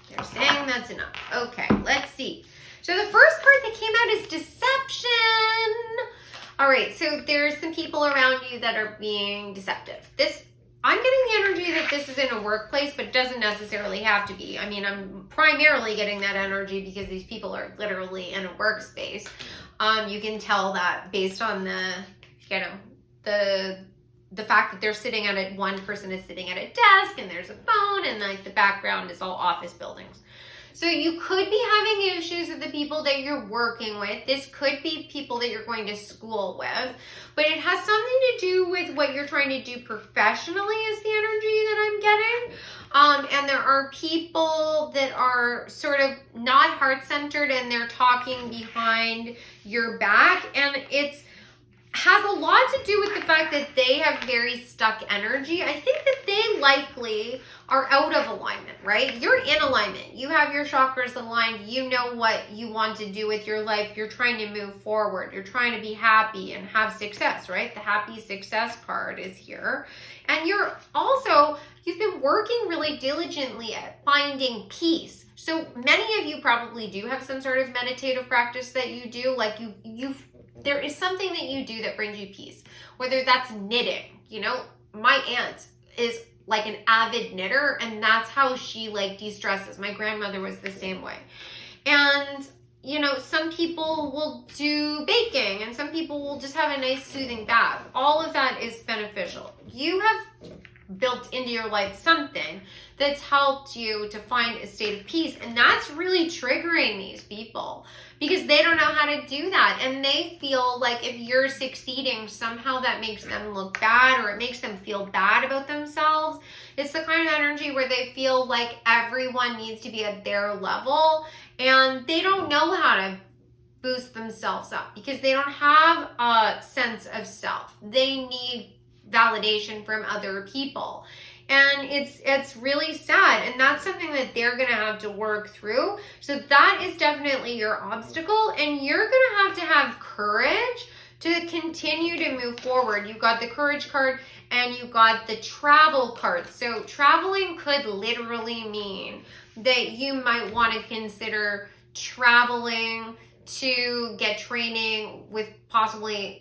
They're saying that's enough. Okay, let's see. So the first card that came out is deception. All right, so there's some people around you that are being deceptive. I'm getting the energy that this is in a workplace, but it doesn't necessarily have to be. I mean, I'm primarily getting that energy because these people are literally in a workspace. You can tell that based on the fact that they're sitting at it, one person is sitting at a desk and there's a phone and like the background is all office buildings. So you could be having issues with the people that you're working with. This could be people that you're going to school with, but it has something to do with what you're trying to do professionally is the energy that I'm getting. And there are people that are sort of not heart-centered and they're talking behind your back, and it's has a lot to do with the fact that they have very stuck energy. I think that they likely are out of alignment, right? You're in alignment. You have your chakras aligned. You know what you want to do with your life. You're trying to move forward. You're trying to be happy and have success, right? The happy success card is here. And you've been working really diligently at finding peace. So many of you probably do have some sort of meditative practice that you do, like there is something that you do that brings you peace, whether that's knitting. My aunt is like an avid knitter, and that's how she like de-stresses. My grandmother was the same way. And some people will do baking, and some people will just have a nice soothing bath. All of that is beneficial. You have built into your life something that's helped you to find a state of peace, and that's really triggering these people because they don't know how to do that, and they feel like if you're succeeding, somehow that makes them look bad, or it makes them feel bad about themselves. It's the kind of energy where they feel like everyone needs to be at their level, and they don't know how to boost themselves up because they don't have a sense of self. They need validation from other people, and it's really sad, and that's something that they're gonna have to work through. So that is definitely your obstacle, and you're gonna have courage to continue to move forward. You've got the courage card and you got the travel card. So traveling could literally mean that you might want to consider traveling to get training with possibly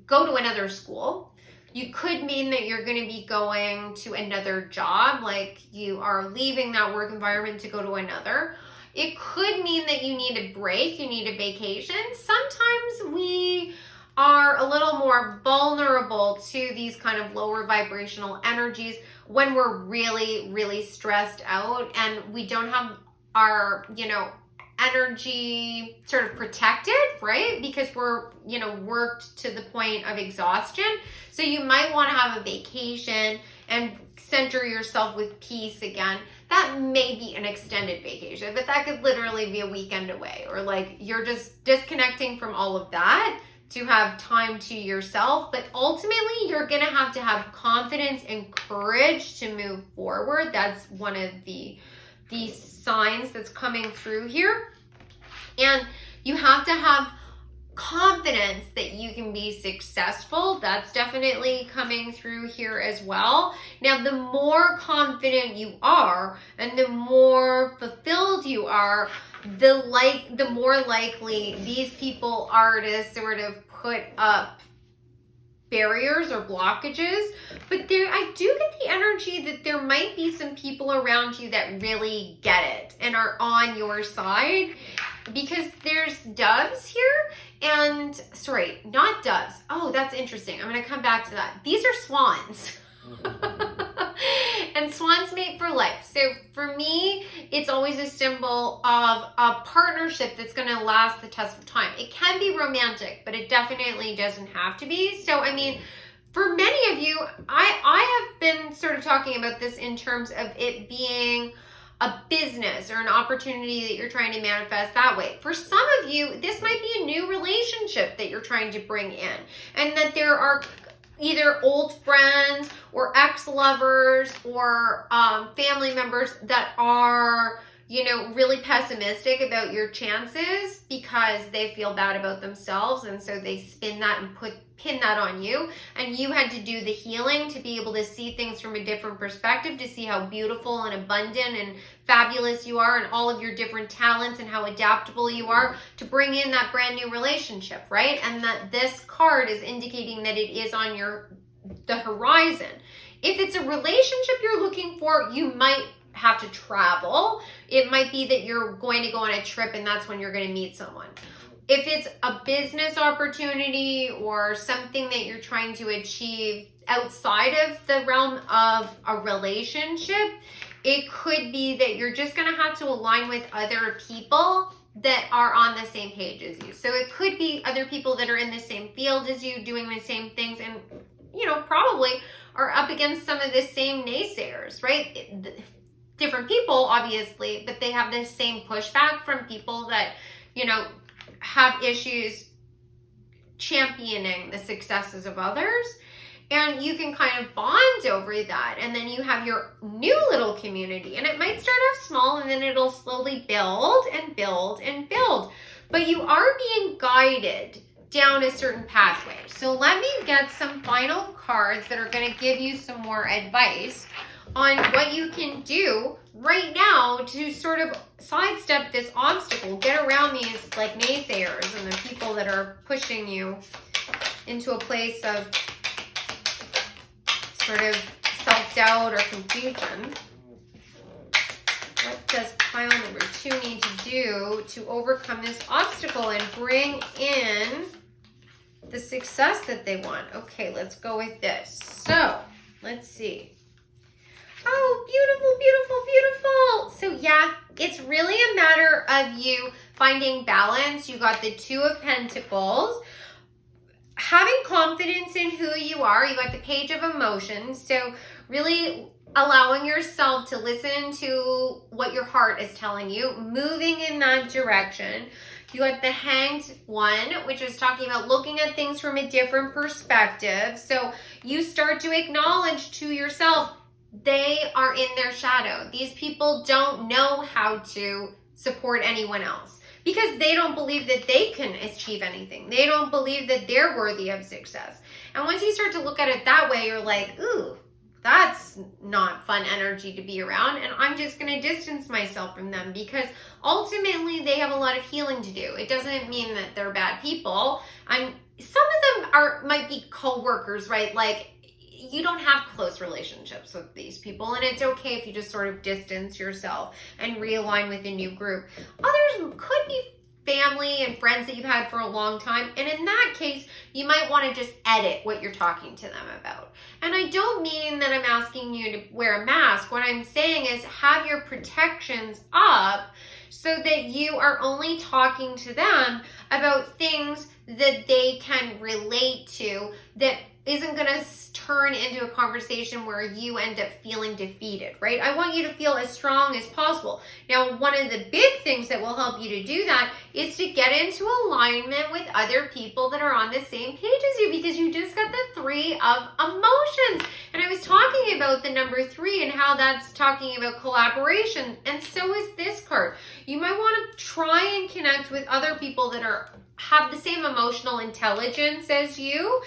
go to another school. You could mean that you're going to be going to another job, like you are leaving that work environment to go to another. It could mean that you need a break, you need a vacation. Sometimes we are a little more vulnerable to these kind of lower vibrational energies when we're really, really stressed out and we don't have our, energy sort of protected, right? Because we're, worked to the point of exhaustion. So you might want to have a vacation and center yourself with peace again. That may be an extended vacation, but that could literally be a weekend away, or like you're just disconnecting from all of that to have time to yourself. But ultimately, you're going to have confidence and courage to move forward. That's one of the signs that's coming through here. And you have to have confidence that you can be successful. That's definitely coming through here as well. Now, the more confident you are and the more fulfilled you are, the more likely these people are to sort of put up barriers or blockages. But I do get the energy that there might be some people around you that really get it and are on your side, because there's doves here, and sorry, not doves. Oh, that's interesting. I'm going to come back to that. These are swans. And swans mate for life. So for me, it's always a symbol of a partnership that's going to last the test of time. It can be romantic, but it definitely doesn't have to be. So, I mean, for many of you, I have been sort of talking about this in terms of it being a business or an opportunity that you're trying to manifest that way. For some of you, this might be a new relationship that you're trying to bring in, and that there are either old friends or ex-lovers or family members that are, really pessimistic about your chances because they feel bad about themselves, and so they spin that and pin that on you, and you had to do the healing to be able to see things from a different perspective, to see how beautiful and abundant and fabulous you are and all of your different talents and how adaptable you are to bring in that brand new relationship, right? And that this card is indicating that it is on the horizon. If it's a relationship you're looking for, you might have to travel. It might be that you're going to go on a trip and that's when you're going to meet someone. If it's a business opportunity or something that you're trying to achieve outside of the realm of a relationship, it could be that you're just going to have to align with other people that are on the same page as you. So it could be other people that are in the same field as you, doing the same things, and, you know, probably are up against some of the same naysayers, right? Different people, obviously, but they have the same pushback from people that, you know, have issues championing the successes of others. And you can kind of bond over that. And then you have your new little community. And it might start off small and then it'll slowly build and build and build. But you are being guided down a certain pathway. So let me get some final cards that are going to give you some more advice on what you can do right now to sort of sidestep this obstacle, get around these like naysayers and the people that are pushing you into a place of sort of self-doubt or confusion. What does pile number 2 need to do to overcome this obstacle and bring in the success that they want? Okay, let's go with this. So, let's see. Oh, beautiful, beautiful, beautiful. So yeah, it's really a matter of you finding balance. You got the 2 of Pentacles. Having confidence in who you are. You got the Page of Emotions. So really allowing yourself to listen to what your heart is telling you, moving in that direction. You got the Hanged One, which is talking about looking at things from a different perspective. So you start to acknowledge to yourself, they are in their shadow. These people don't know how to support anyone else because they don't believe that they can achieve anything. They don't believe that they're worthy of success. And once you start to look at it that way, you're like, ooh, that's not fun energy to be around. And I'm just going to distance myself from them because ultimately they have a lot of healing to do. It doesn't mean that they're bad people. Some of them might be co-workers, right? Like, you don't have close relationships with these people, and it's okay if you just sort of distance yourself and realign with a new group. Others could be family and friends that you've had for a long time, and in that case, you might want to just edit what you're talking to them about. And I don't mean that I'm asking you to wear a mask. What I'm saying is have your protections up so that you are only talking to them about things that they can relate to, that isn't going to turn into a conversation where you end up feeling defeated, right? I want you to feel as strong as possible. Now, one of the big things that will help you to do that is to get into alignment with other people that are on the same page as you, because you just got the 3 of Emotions. And I was talking about the number 3 and how that's talking about collaboration. And so is this card. You might want to try and connect with other people that have the same emotional intelligence as you,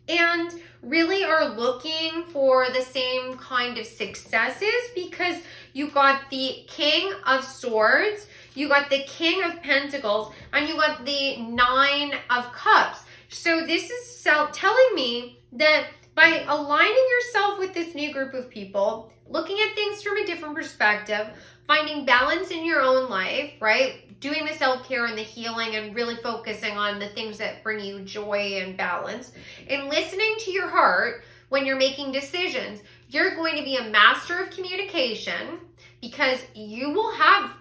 and really are looking for the same kind of successes, because you got the King of Swords, you got the King of Pentacles, and you got the 9 of Cups. So this is telling me that by aligning yourself with this new group of people, looking at things from a different perspective, finding balance in your own life, right? Doing the self-care and the healing and really focusing on the things that bring you joy and balance, and listening to your heart when you're making decisions, you're going to be a master of communication, because you will have,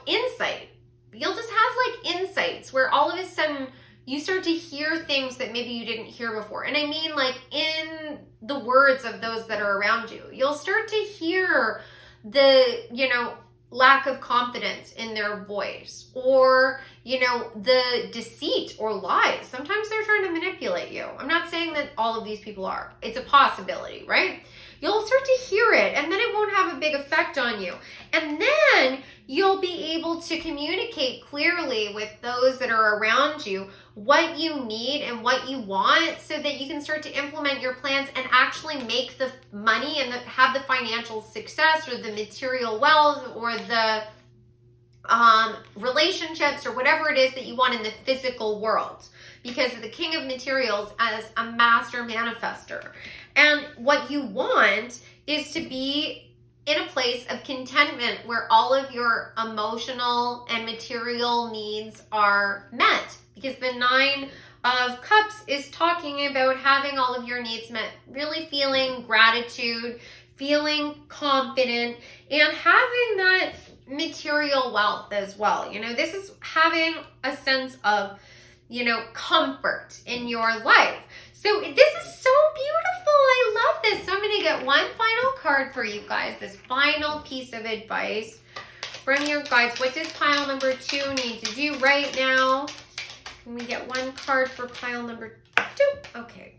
insight. You'll just have like insights where all of a sudden you start to hear things that maybe you didn't hear before. And I mean like in the words of those that are around you. You'll start to hear the, lack of confidence in their voice, or, the deceit or lies. Sometimes they're trying to manipulate you. I'm not saying that all of these people are. It's a possibility, right? You'll start to hear it, and then it won't have a big effect on you. And then you'll be able to communicate clearly with those that are around you what you need and what you want, so that you can start to implement your plans and actually make the money and have the financial success or the material wealth or the relationships or whatever it is that you want in the physical world, because of the King of Materials as a master manifester. And what you want is to be in a place of contentment where all of your emotional and material needs are met. Because the Nine of Cups is talking about having all of your needs met, really feeling gratitude, feeling confident, and having that material wealth as well. This is having a sense of, comfort in your life. So this is so beautiful. I love this. So I'm going to get one final card for you guys, this final piece of advice from your guides. What does pile number 2 need to do right now? Can we get one card for pile number 2? Okay.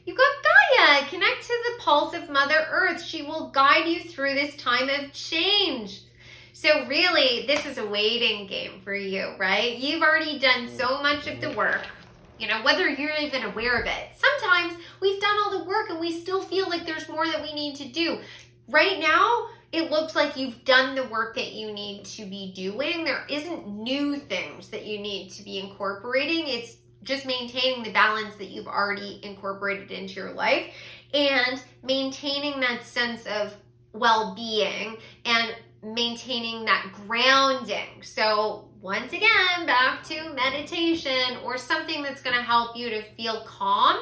You got Gaia. Connect to the pulse of Mother Earth. She will guide you through this time of change. So really, this is a waiting game for you, right? You've already done so much of the work, whether you're even aware of it. Sometimes we've done all the work and we still feel like there's more that we need to do. Right now, it looks like you've done the work that you need to be doing. There isn't new things that you need to be incorporating. It's just maintaining the balance that you've already incorporated into your life and maintaining that sense of well-being and maintaining that grounding. So once again, back to meditation or something that's going to help you to feel calm,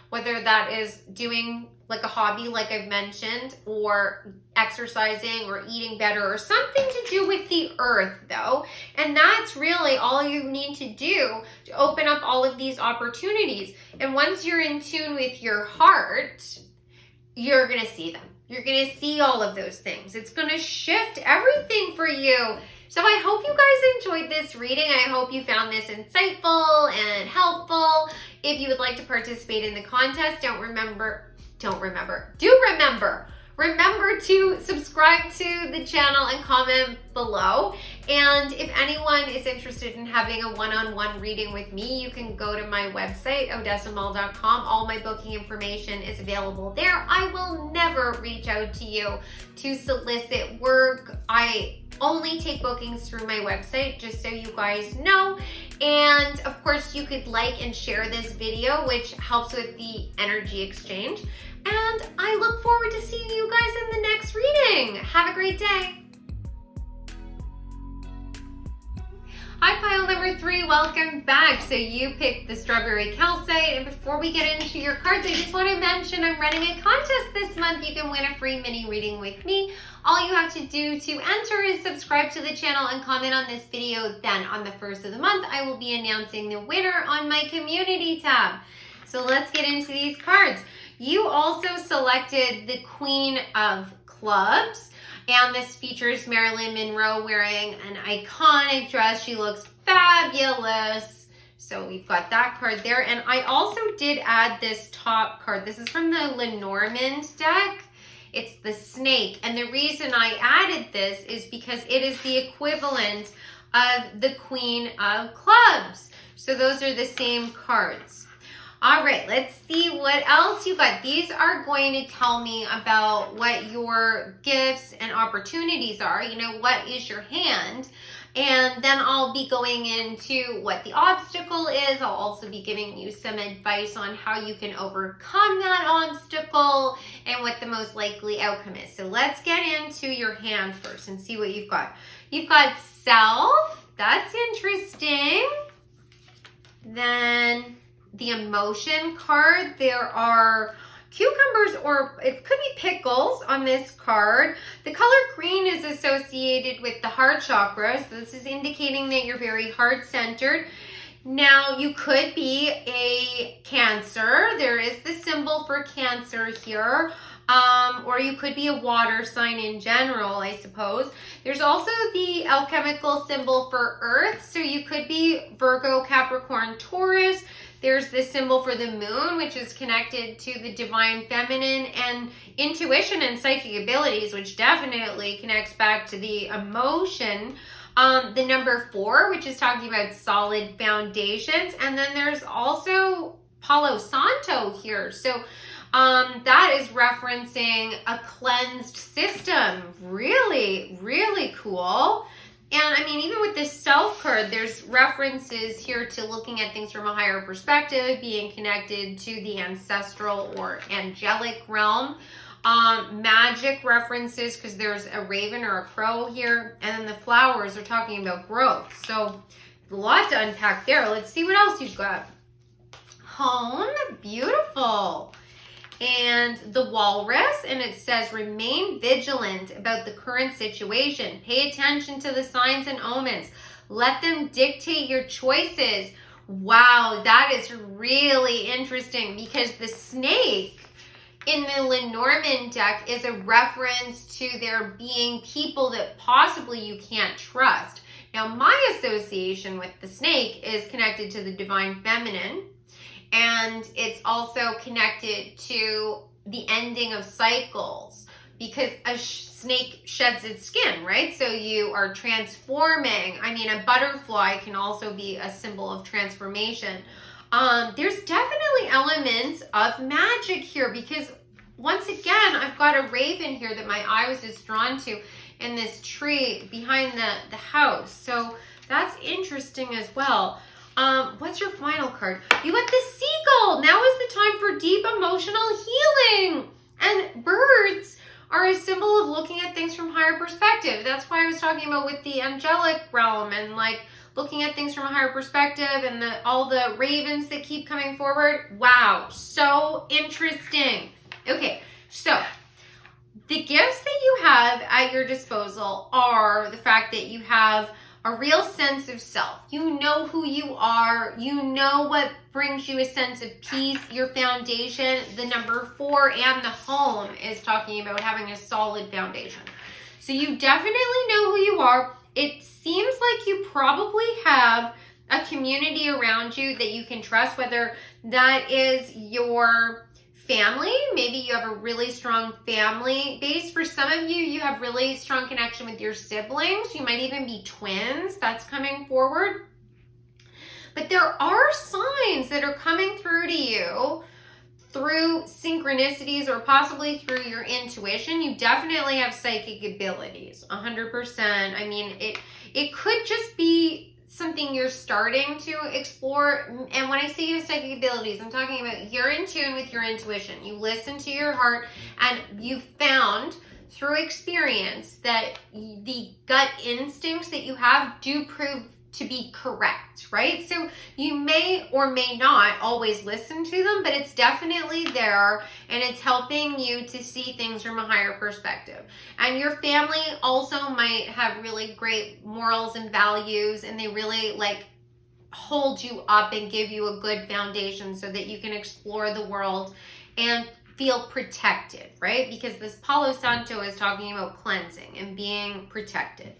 whether that is doing like a hobby like I've mentioned, or exercising or eating better, or something to do with the earth though. And that's really all you need to do to open up all of these opportunities. And once you're in tune with your heart, you're going to see them. You're going to see all of those things. It's going to shift everything for you. So I hope you guys enjoyed this reading. I hope you found this insightful and helpful. If you would like to participate in the contest, remember to subscribe to the channel and comment below. And if anyone is interested in having a one-on-one reading with me, you can go to my website, odessamall.com. All my booking information is available there. I will never reach out to you to solicit work. I only take bookings through my website, just so you guys know. And of course, you could like and share this video, which helps with the energy exchange. And I look forward to seeing you guys in the next reading. Have a great day. Hi, pile number 3, welcome back. So you picked the strawberry calcite, and before we get into your cards, I just want to mention I'm running a contest this month. You can win a free mini reading with me. All you have to do to enter is subscribe to the channel and comment on this video. Then on the 1st of the month, I will be announcing the winner on my community tab. So let's get into these cards. You also selected the Queen of Clubs, and this features Marilyn Monroe wearing an iconic dress. She looks fabulous. So we've got that card there. And I also did add this top card. This is from the Lenormand deck. It's the snake. And the reason I added this is because it is the equivalent of the Queen of Clubs. So those are the same cards. All right, let's see what else you got. These are going to tell me about what your gifts and opportunities are. What is your hand? And then I'll be going into what the obstacle is. I'll also be giving you some advice on how you can overcome that obstacle and what the most likely outcome is. So let's get into your hand first and see what you've got. You've got self. That's interesting. Then the emotion card. There are cucumbers, or it could be pickles on this card. The color green is associated with the heart chakra, so this is indicating that you're very heart-centered. Now, you could be a Cancer. There is the symbol for Cancer here. Or you could be a water sign in general, I suppose. There's also the alchemical symbol for Earth, so you could be Virgo, Capricorn, Taurus. There's the symbol for the moon, which is connected to the divine feminine, and intuition and psychic abilities, which definitely connects back to the emotion. The number 4, which is talking about solid foundations. And then there's also Palo Santo here. So that is referencing a cleansed system. Really, really cool. And I mean, even with this self card, there's references here to looking at things from a higher perspective, being connected to the ancestral or angelic realm. magic references because there's a raven or a crow here, and then the flowers are talking about growth. So a lot to unpack there. Let's see what else you've got. Home, beautiful. And the walrus, and it says remain vigilant about the current situation. Pay attention to the signs and omens. Let them dictate your choices. Wow, that is really interesting because the snake in the Lenormand deck is a reference to there being people that possibly you can't trust. Now, my association with the snake is connected to the divine feminine, and it's also connected to the ending of cycles because a snake sheds its skin, right? So you are transforming. I mean, a butterfly can also be a symbol of transformation. There's definitely elements of magic here because once again, I've got a raven here that my eye was just drawn to in this tree behind the house. So that's interesting as well. What's your final card? You got the seagull. Now is the time for deep emotional healing. And birds are a symbol of looking at things from higher perspective. That's why I was talking about with the angelic realm and like looking at things from a higher perspective and all the ravens that keep coming forward. Wow, so interesting. Okay, so the gifts that you have at your disposal are the fact that you have a real sense of self. You know who you are. You know what brings you a sense of peace, your foundation. The number 4 and the home is talking about having a solid foundation. So you definitely know who you are. It seems like you probably have a community around you that you can trust, whether that is your family. Maybe you have a really strong family base. For some of you, you have really strong connection with your siblings. You might even be twins. That's coming forward. But there are signs that are coming through to you through synchronicities or possibly through your intuition. You definitely have psychic abilities, 100%. I mean, it could just be something you're starting to explore. And when I say you have psychic abilities, I'm talking about you're in tune with your intuition. You listen to your heart and you found through experience that the gut instincts that you have do prove to be correct, right? So you may or may not always listen to them, but it's definitely there and it's helping you to see things from a higher perspective. And your family also might have really great morals and values, and they really like hold you up and give you a good foundation so that you can explore the world and feel protected, right? Because this Palo Santo is talking about cleansing and being protected.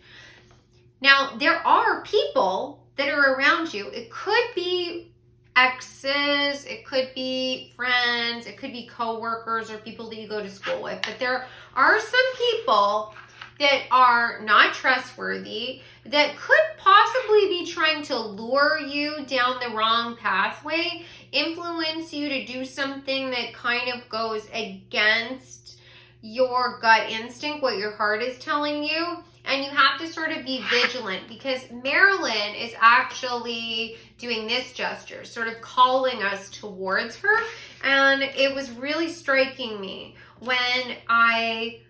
Now, there are people that are around you. It could be exes, it could be friends, it could be coworkers or people that you go to school with. But there are some people that are not trustworthy that could possibly be trying to lure you down the wrong pathway, influence you to do something that kind of goes against your gut instinct, what your heart is telling you. And you have to sort of be vigilant because Marilyn is actually doing this gesture, sort of calling us towards her. And it was really striking me when I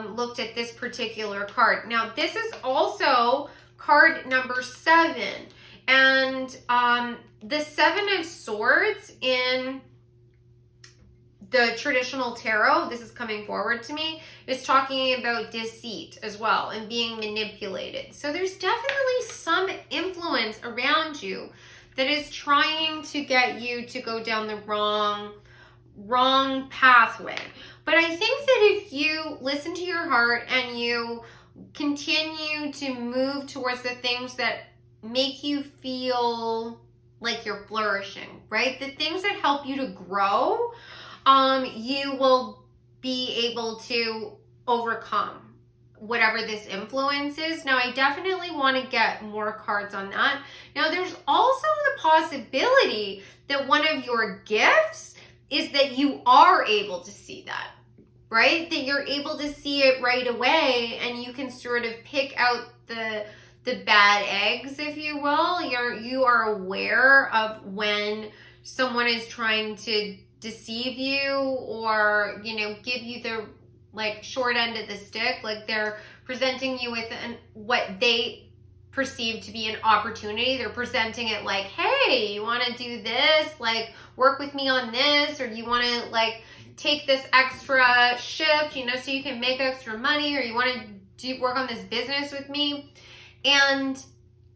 looked at this particular card. Now, this is also card number 7. And the 7 of Swords in the traditional tarot, this is coming forward to me, is talking about deceit as well and being manipulated. So there's definitely some influence around you that is trying to get you to go down the wrong pathway. But I think that if you listen to your heart and you continue to move towards the things that make you feel like you're flourishing, right? The things that help you to grow, you will be able to overcome whatever this influence is. Now, I definitely want to get more cards on that. Now, there's also the possibility that one of your gifts is that you are able to see that, right? That you're able to see it right away and you can sort of pick out the bad eggs, if you will. You are aware of when someone is trying to deceive you or, give you the like short end of the stick. Like they're presenting you with what they perceive to be an opportunity. They're presenting it like, hey, you want to do this? Like work with me on this, or you want to like take this extra shift, you know, so you can make extra money, or you want to work on this business with me. And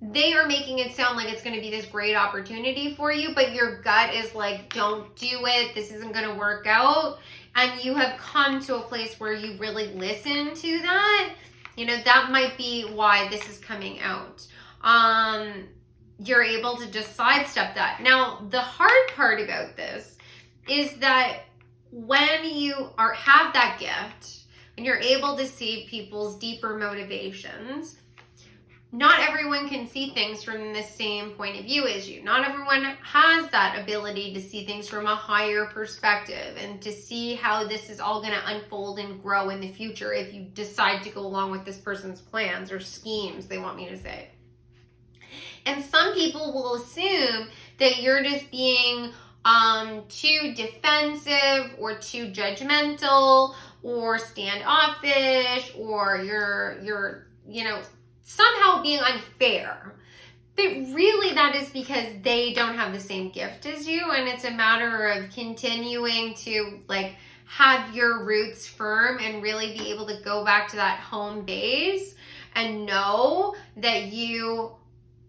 they are making it sound like it's going to be this great opportunity for you, but your gut is like, don't do it. This isn't going to work out. And you have come to a place where you really listen to that. You know, that might be why this is coming out. You're able to just sidestep that. Now, the hard part about this is that when you have that gift and you're able to see people's deeper motivations, not everyone can see things from the same point of view as you. Not everyone has that ability to see things from a higher perspective and to see how this is all going to unfold and grow in the future if you decide to go along with this person's plans or schemes, they want me to say. And some people will assume that you're just being too defensive or too judgmental or standoffish, or you're you know, somehow being unfair. But really that is because they don't have the same gift as you, and it's a matter of continuing to like have your roots firm and really be able to go back to that home base and know that you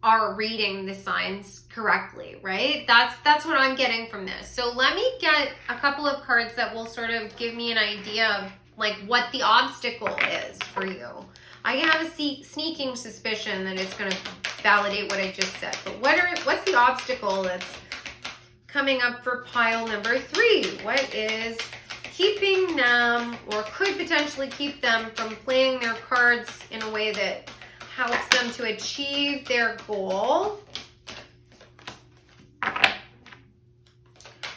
are reading the signs correctly, right? That's what I'm getting from this. So let me get a couple of cards that will sort of give me an idea of like what the obstacle is for you. I have a sneaking suspicion that it's going to validate what I just said. But what's the obstacle that's coming up for pile number 3? What is keeping them, or could potentially keep them, from playing their cards in a way that helps them to achieve their goal?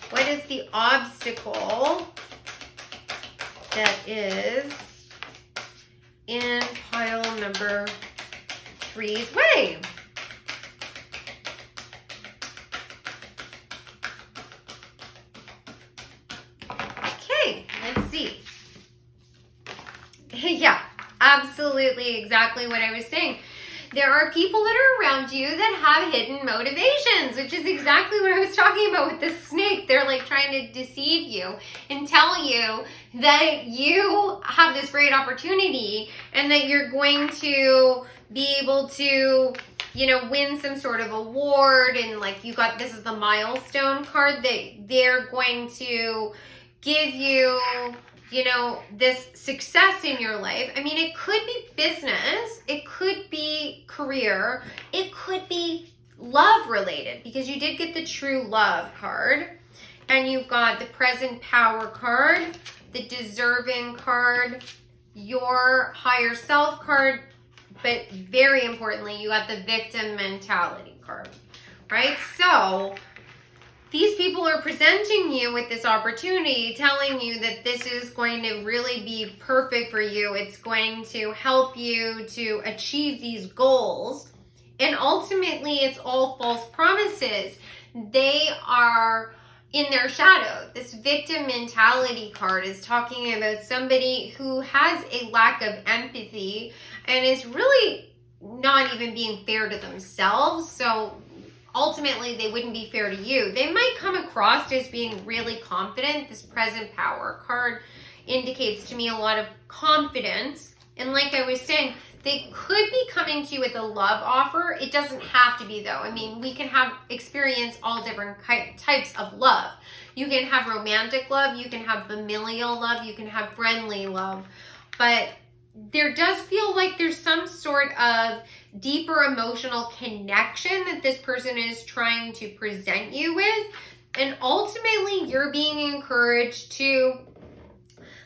What is the obstacle that is in pile number 3's way? Okay, let's see. Yeah, absolutely, exactly what I was saying. There are people that are around you that have hidden motivations, which is exactly what I was talking about with this snake. They're like trying to deceive you and tell you that you have this great opportunity and that you're going to be able to, you know, win some sort of award, and like you got, this is the milestone card, that they're going to give you, you know, this success in your life. I mean, it could be business, it could be career, it could be love related, because you did get the true love card, and you've got the present power card, the deserving card, your higher self card, but very importantly, you got the victim mentality card, right? So these people are presenting you with this opportunity, telling you that this is going to really be perfect for you. It's going to help you to achieve these goals. And ultimately, it's all false promises. They are in their shadow. This victim mentality card is talking about somebody who has a lack of empathy and is really not even being fair to themselves. So ultimately, they wouldn't be fair to you. They might come across as being really confident. This present power card indicates to me a lot of confidence. And like I was saying, they could be coming to you with a love offer. It doesn't have to be, though. I mean, we can experience all different types of love. You can have romantic love, you can have familial love, you can have friendly love. But there does feel like there's some sort of deeper emotional connection that this person is trying to present you with. And ultimately, you're being encouraged to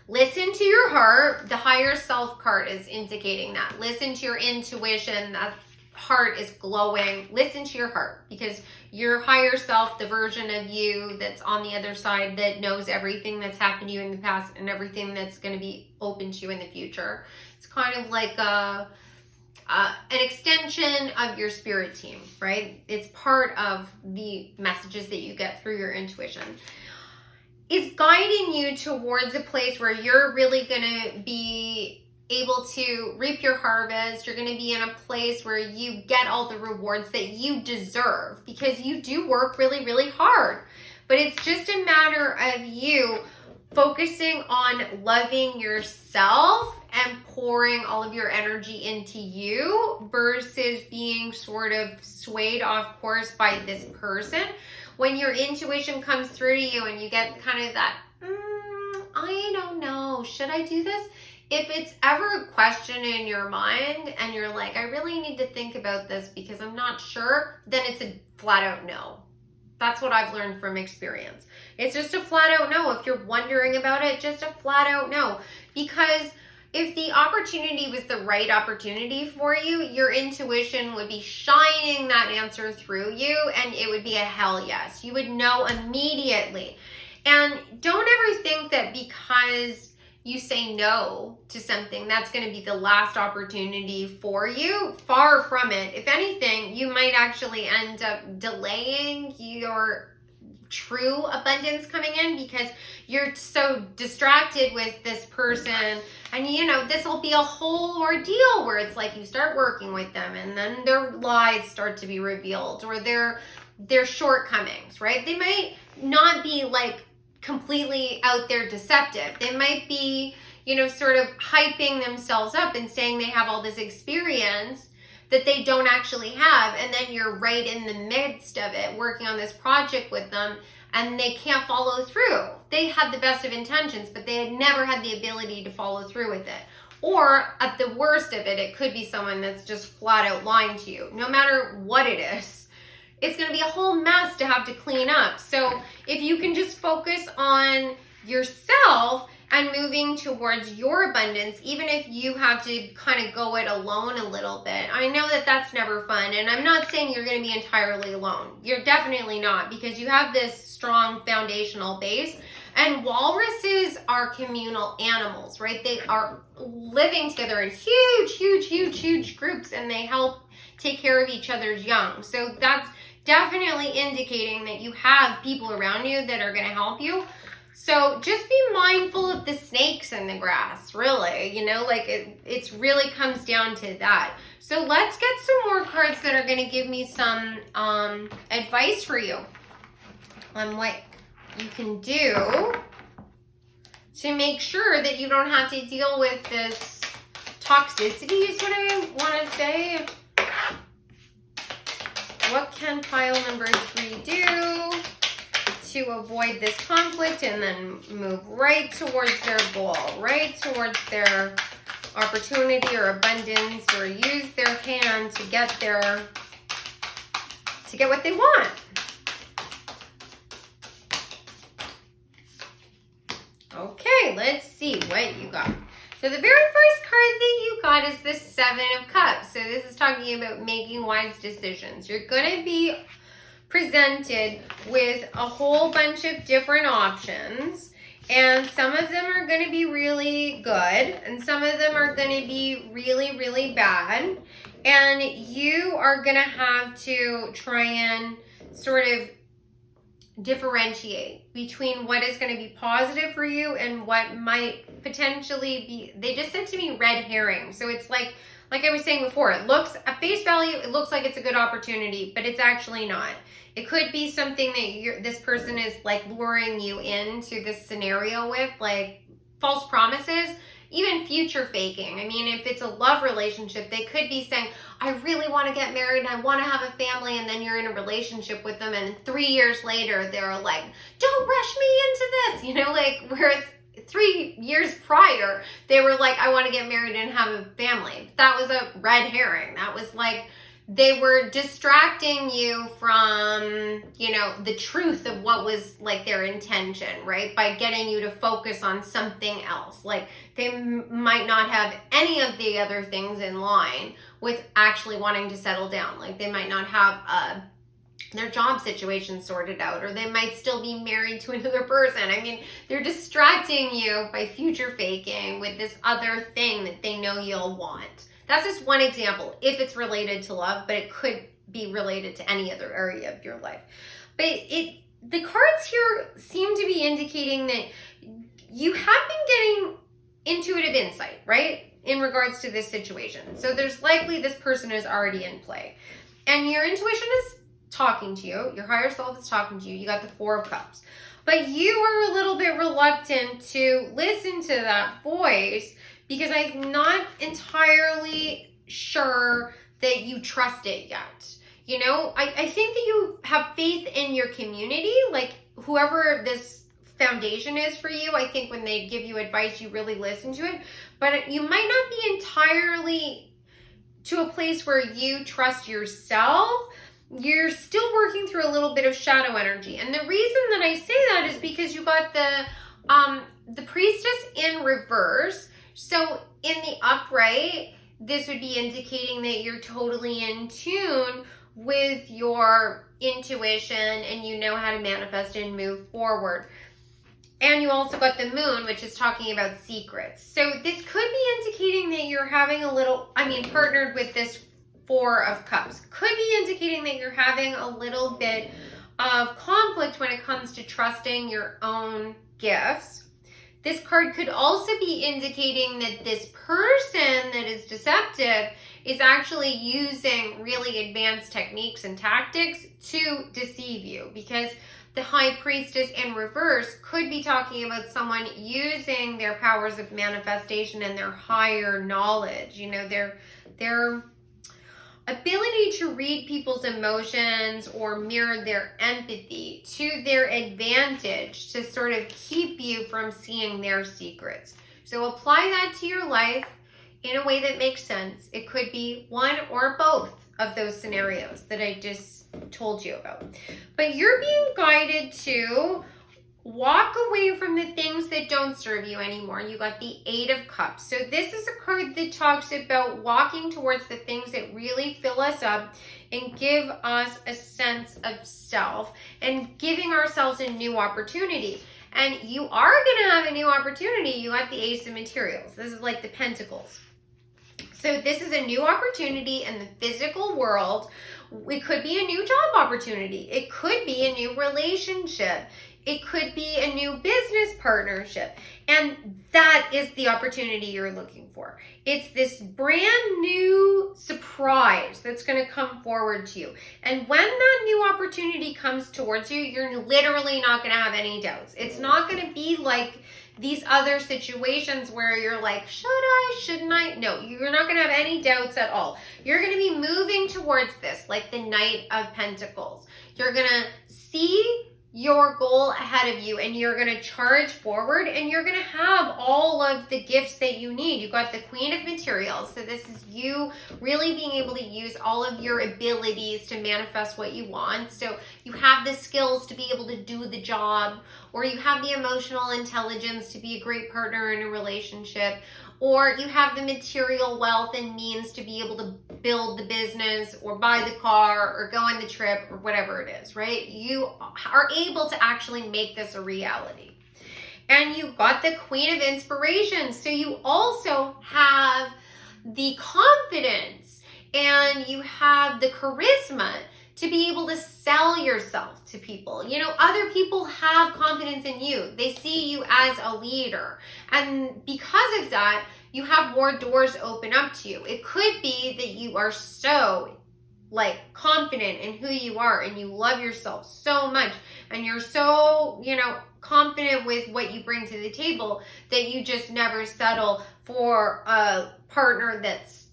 listen to your heart. The higher self card is indicating that. Listen to your intuition. That heart is glowing. Listen to your heart, because your higher self, the version of you that's on the other side that knows everything that's happened to you in the past and everything that's going to be open to you in the future. It's kind of like an extension of your spirit team, right? It's part of the messages that you get through your intuition. is guiding you towards a place where you're really going to be able to reap your harvest. You're going to be in a place where you get all the rewards that you deserve, because you do work really, really hard. But it's just a matter of you focusing on loving yourself and pouring all of your energy into you versus being sort of swayed off course by this person. When your intuition comes through to you and you get kind of that, I don't know, should I do this? If it's ever a question in your mind and you're like, I really need to think about this because I'm not sure, then it's a flat out no. That's what I've learned from experience. It's just a flat out no. If you're wondering about it, just a flat out no. Because if the opportunity was the right opportunity for you, your intuition would be shining that answer through you, and it would be a hell yes. You would know immediately. And don't ever think that because you say no to something, that's going to be the last opportunity for you. Far from it. If anything, you might actually end up delaying your true abundance coming in because you're so distracted with this person. And this will be a whole ordeal where it's like you start working with them and then their lies start to be revealed, or their shortcomings, right? They might not be like completely out there deceptive. They might be, sort of hyping themselves up and saying they have all this experience that they don't actually have. And then you're right in the midst of it, working on this project with them, and they can't follow through. They had the best of intentions, but they had never had the ability to follow through with it. Or at the worst of it, it could be someone that's just flat out lying to you. No matter what it is, it's going to be a whole mess to have to clean up. So if you can just focus on yourself and moving towards your abundance, even if you have to kind of go it alone a little bit. I know that that's never fun, and I'm not saying you're going to be entirely alone. You're definitely not, because you have this strong foundational base. And walruses are communal animals, right? They are living together in huge groups, and they help take care of each other's young. So that's definitely indicating that you have people around you that are going to help you. So just be mindful of the snakes in the grass, really. It really comes down to that. So let's get some more cards that are going to give me some advice for you on what you can do to make sure that you don't have to deal with this toxicity, is what I want to say. What can pile number 3 do to avoid this conflict and then move right towards their goal, right towards their opportunity or abundance, or use their hand to get what they want? Okay, let's see what you got. So the very first card that you got is the 7 of Cups. So this is talking about making wise decisions. You're going to be presented with a whole bunch of different options, and some of them are going to be really good, and some of them are going to be really, really bad. And you are going to have to try and sort of differentiate between what is going to be positive for you and what might potentially be, they just said to me, red herring. So it's like I was saying before, it looks at face value, it looks like it's a good opportunity, but it's actually not. It could be something that this person is like luring you into this scenario with, like false promises, even future faking. I mean, if it's a love relationship, they could be saying, I really want to get married and I want to have a family, and then you're in a relationship with them, and 3 years later they're like, don't rush me into this, whereas 3 years prior they were like, I want to get married and have a family. That was a red herring. That was like, they were distracting you from, the truth of what was like their intention, right? By getting you to focus on something else. Like they might not have any of the other things in line with actually wanting to settle down. Like they might not have their job situation sorted out, or they might still be married to another person. I mean, they're distracting you by future faking with this other thing that they know you'll want. That's just one example, if it's related to love, but it could be related to any other area of your life. But the cards here seem to be indicating that you have been getting intuitive insight, right? In regards to this situation. So there's likely this person is already in play. And your intuition is talking to you. Your higher self is talking to you. You got the Four of Cups. But you are a little bit reluctant to listen to that voice because I'm not entirely sure that you trust it yet. You know, I think that you have faith in your community, like whoever this foundation is for you. I think when they give you advice, you really listen to it, but you might not be entirely to a place where you trust yourself. You're still working through a little bit of shadow energy. And the reason that I say that is because you got the Priestess in reverse. So in the upright, this would be indicating that you're totally in tune with your intuition and you know how to manifest and move forward. And you also got the Moon, which is talking about secrets. So this could be indicating that you're having a little, partnered with this Four of Cups. Could be indicating that you're having a little bit of conflict when it comes to trusting your own gifts. This card could also be indicating that this person that is deceptive is actually using really advanced techniques and tactics to deceive you, because the High Priestess in reverse could be talking about someone using their powers of manifestation and their higher knowledge, you know, their ability to read people's emotions or mirror their empathy to their advantage to sort of keep you from seeing their secrets. So apply that to your life in a way that makes sense. It could be one or both of those scenarios that I just told you about. But you're being guided to walk away from the things that don't serve you anymore. You got the Eight of Cups. So this is a card that talks about walking towards the things that really fill us up and give us a sense of self and giving ourselves a new opportunity. And you are going to have a new opportunity. You got the Ace of Materials. This is like the Pentacles. So this is a new opportunity in the physical world. It could be a new job opportunity. It could be a new relationship. It could be a new business partnership. And that is the opportunity you're looking for. It's this brand new surprise that's going to come forward to you. And when that new opportunity comes towards you, you're literally not going to have any doubts. It's not going to be like these other situations where you're like, should I, shouldn't I? No, you're not going to have any doubts at all. You're going to be moving towards this like the Knight of Pentacles. You're going to see your goal ahead of you and you're going to charge forward and you're going to have all of the gifts that you need. You got the Queen of Materials. So this is you really being able to use all of your abilities to manifest what you want. So you have the skills to be able to do the job, or you have the emotional intelligence to be a great partner in a relationship, or you have the material wealth and means to be able to build the business or buy the car or go on the trip or whatever it is, right? You are able to actually make this a reality. And you got the Queen of Inspiration. So you also have the confidence and you have the charisma to be able to sell yourself to people. You know, other people have confidence in you. They see you as a leader. And because of that, you have more doors open up to you. It could be that you are so confident in who you are and you love yourself so much and you're so, confident with what you bring to the table that you just never settle for a partner that's,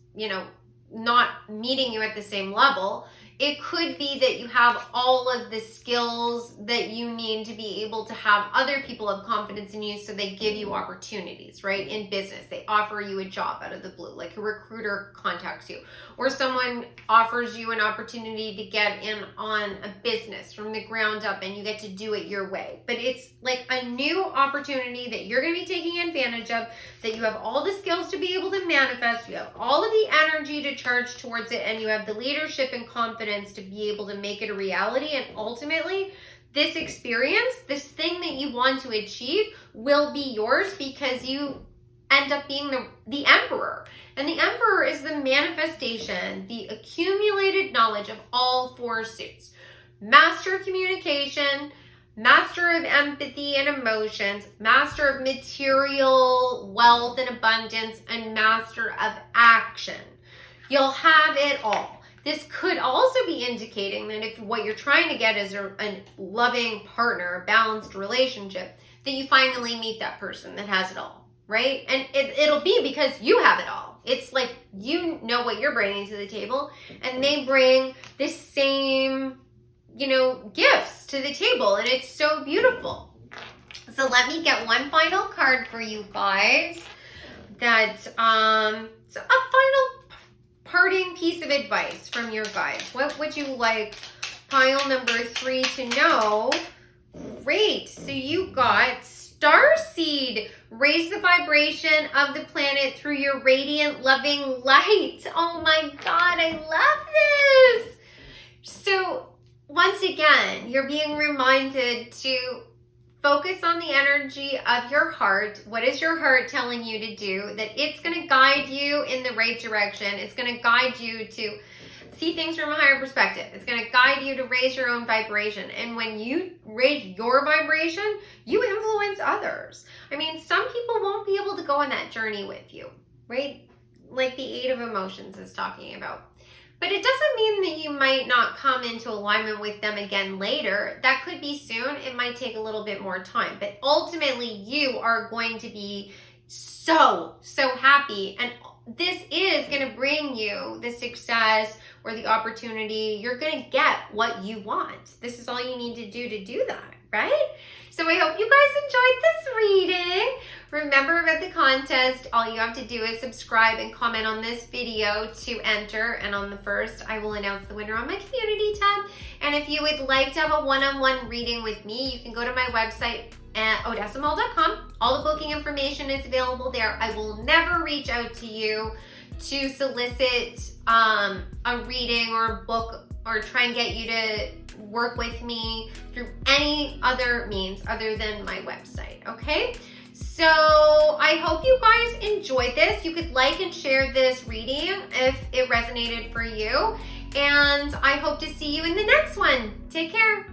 not meeting you at the same level. It could be that you have all of the skills that you need to be able to have other people have confidence in you, so they give you opportunities, right? In business, they offer you a job out of the blue, like a recruiter contacts you, or someone offers you an opportunity to get in on a business from the ground up and you get to do it your way. But it's like a new opportunity that you're going to be taking advantage of, that you have all the skills to be able to manifest, you have all of the energy to charge towards it, and you have the leadership and confidence to be able to make it a reality. And ultimately, this experience, this thing that you want to achieve, will be yours because you end up being the Emperor. And the Emperor is the manifestation, the accumulated knowledge of all four suits. Master of communication, master of empathy and emotions, master of material wealth and abundance, and master of action. You'll have it all. This could also be indicating that if what you're trying to get is a loving partner, a balanced relationship, that you finally meet that person that has it all, right? And it'll be because you have it all. It's like you know what you're bringing to the table, and they bring the same, gifts to the table, and it's so beautiful. So let me get one final card for you guys. It's a final parting piece of advice from your guides. What would you like pile number 3 to know? Great. So you got Starseed. Raise the vibration of the planet through your radiant, loving light. Oh my God, I love this. So once again, you're being reminded to focus on the energy of your heart. What is your heart telling you to do? That it's going to guide you in the right direction. It's going to guide you to see things from a higher perspective. It's going to guide you to raise your own vibration. And when you raise your vibration, you influence others. I mean, some people won't be able to go on that journey with you, right? Like the 8 of Emotions is talking about. But it doesn't mean that you might not come into alignment with them again later. That could be soon. It might take a little bit more time. But ultimately, you are going to be so happy. And this is going to bring you the success or the opportunity. You're going to get what you want. This is all you need to do that, right? So I hope you guys enjoyed this reading. Remember about the contest. All you have to do is subscribe and comment on this video to enter. And on the 1st, I will announce the winner on my community tab. And if you would like to have a one-on-one reading with me, you can go to my website at odessamall.com. All the booking information is available there. I will never reach out to you to solicit a reading or a book or try and get you to work with me through any other means other than my website, okay? So I hope you guys enjoyed this. You could like and share this reading if it resonated for you. And I hope to see you in the next one. Take care.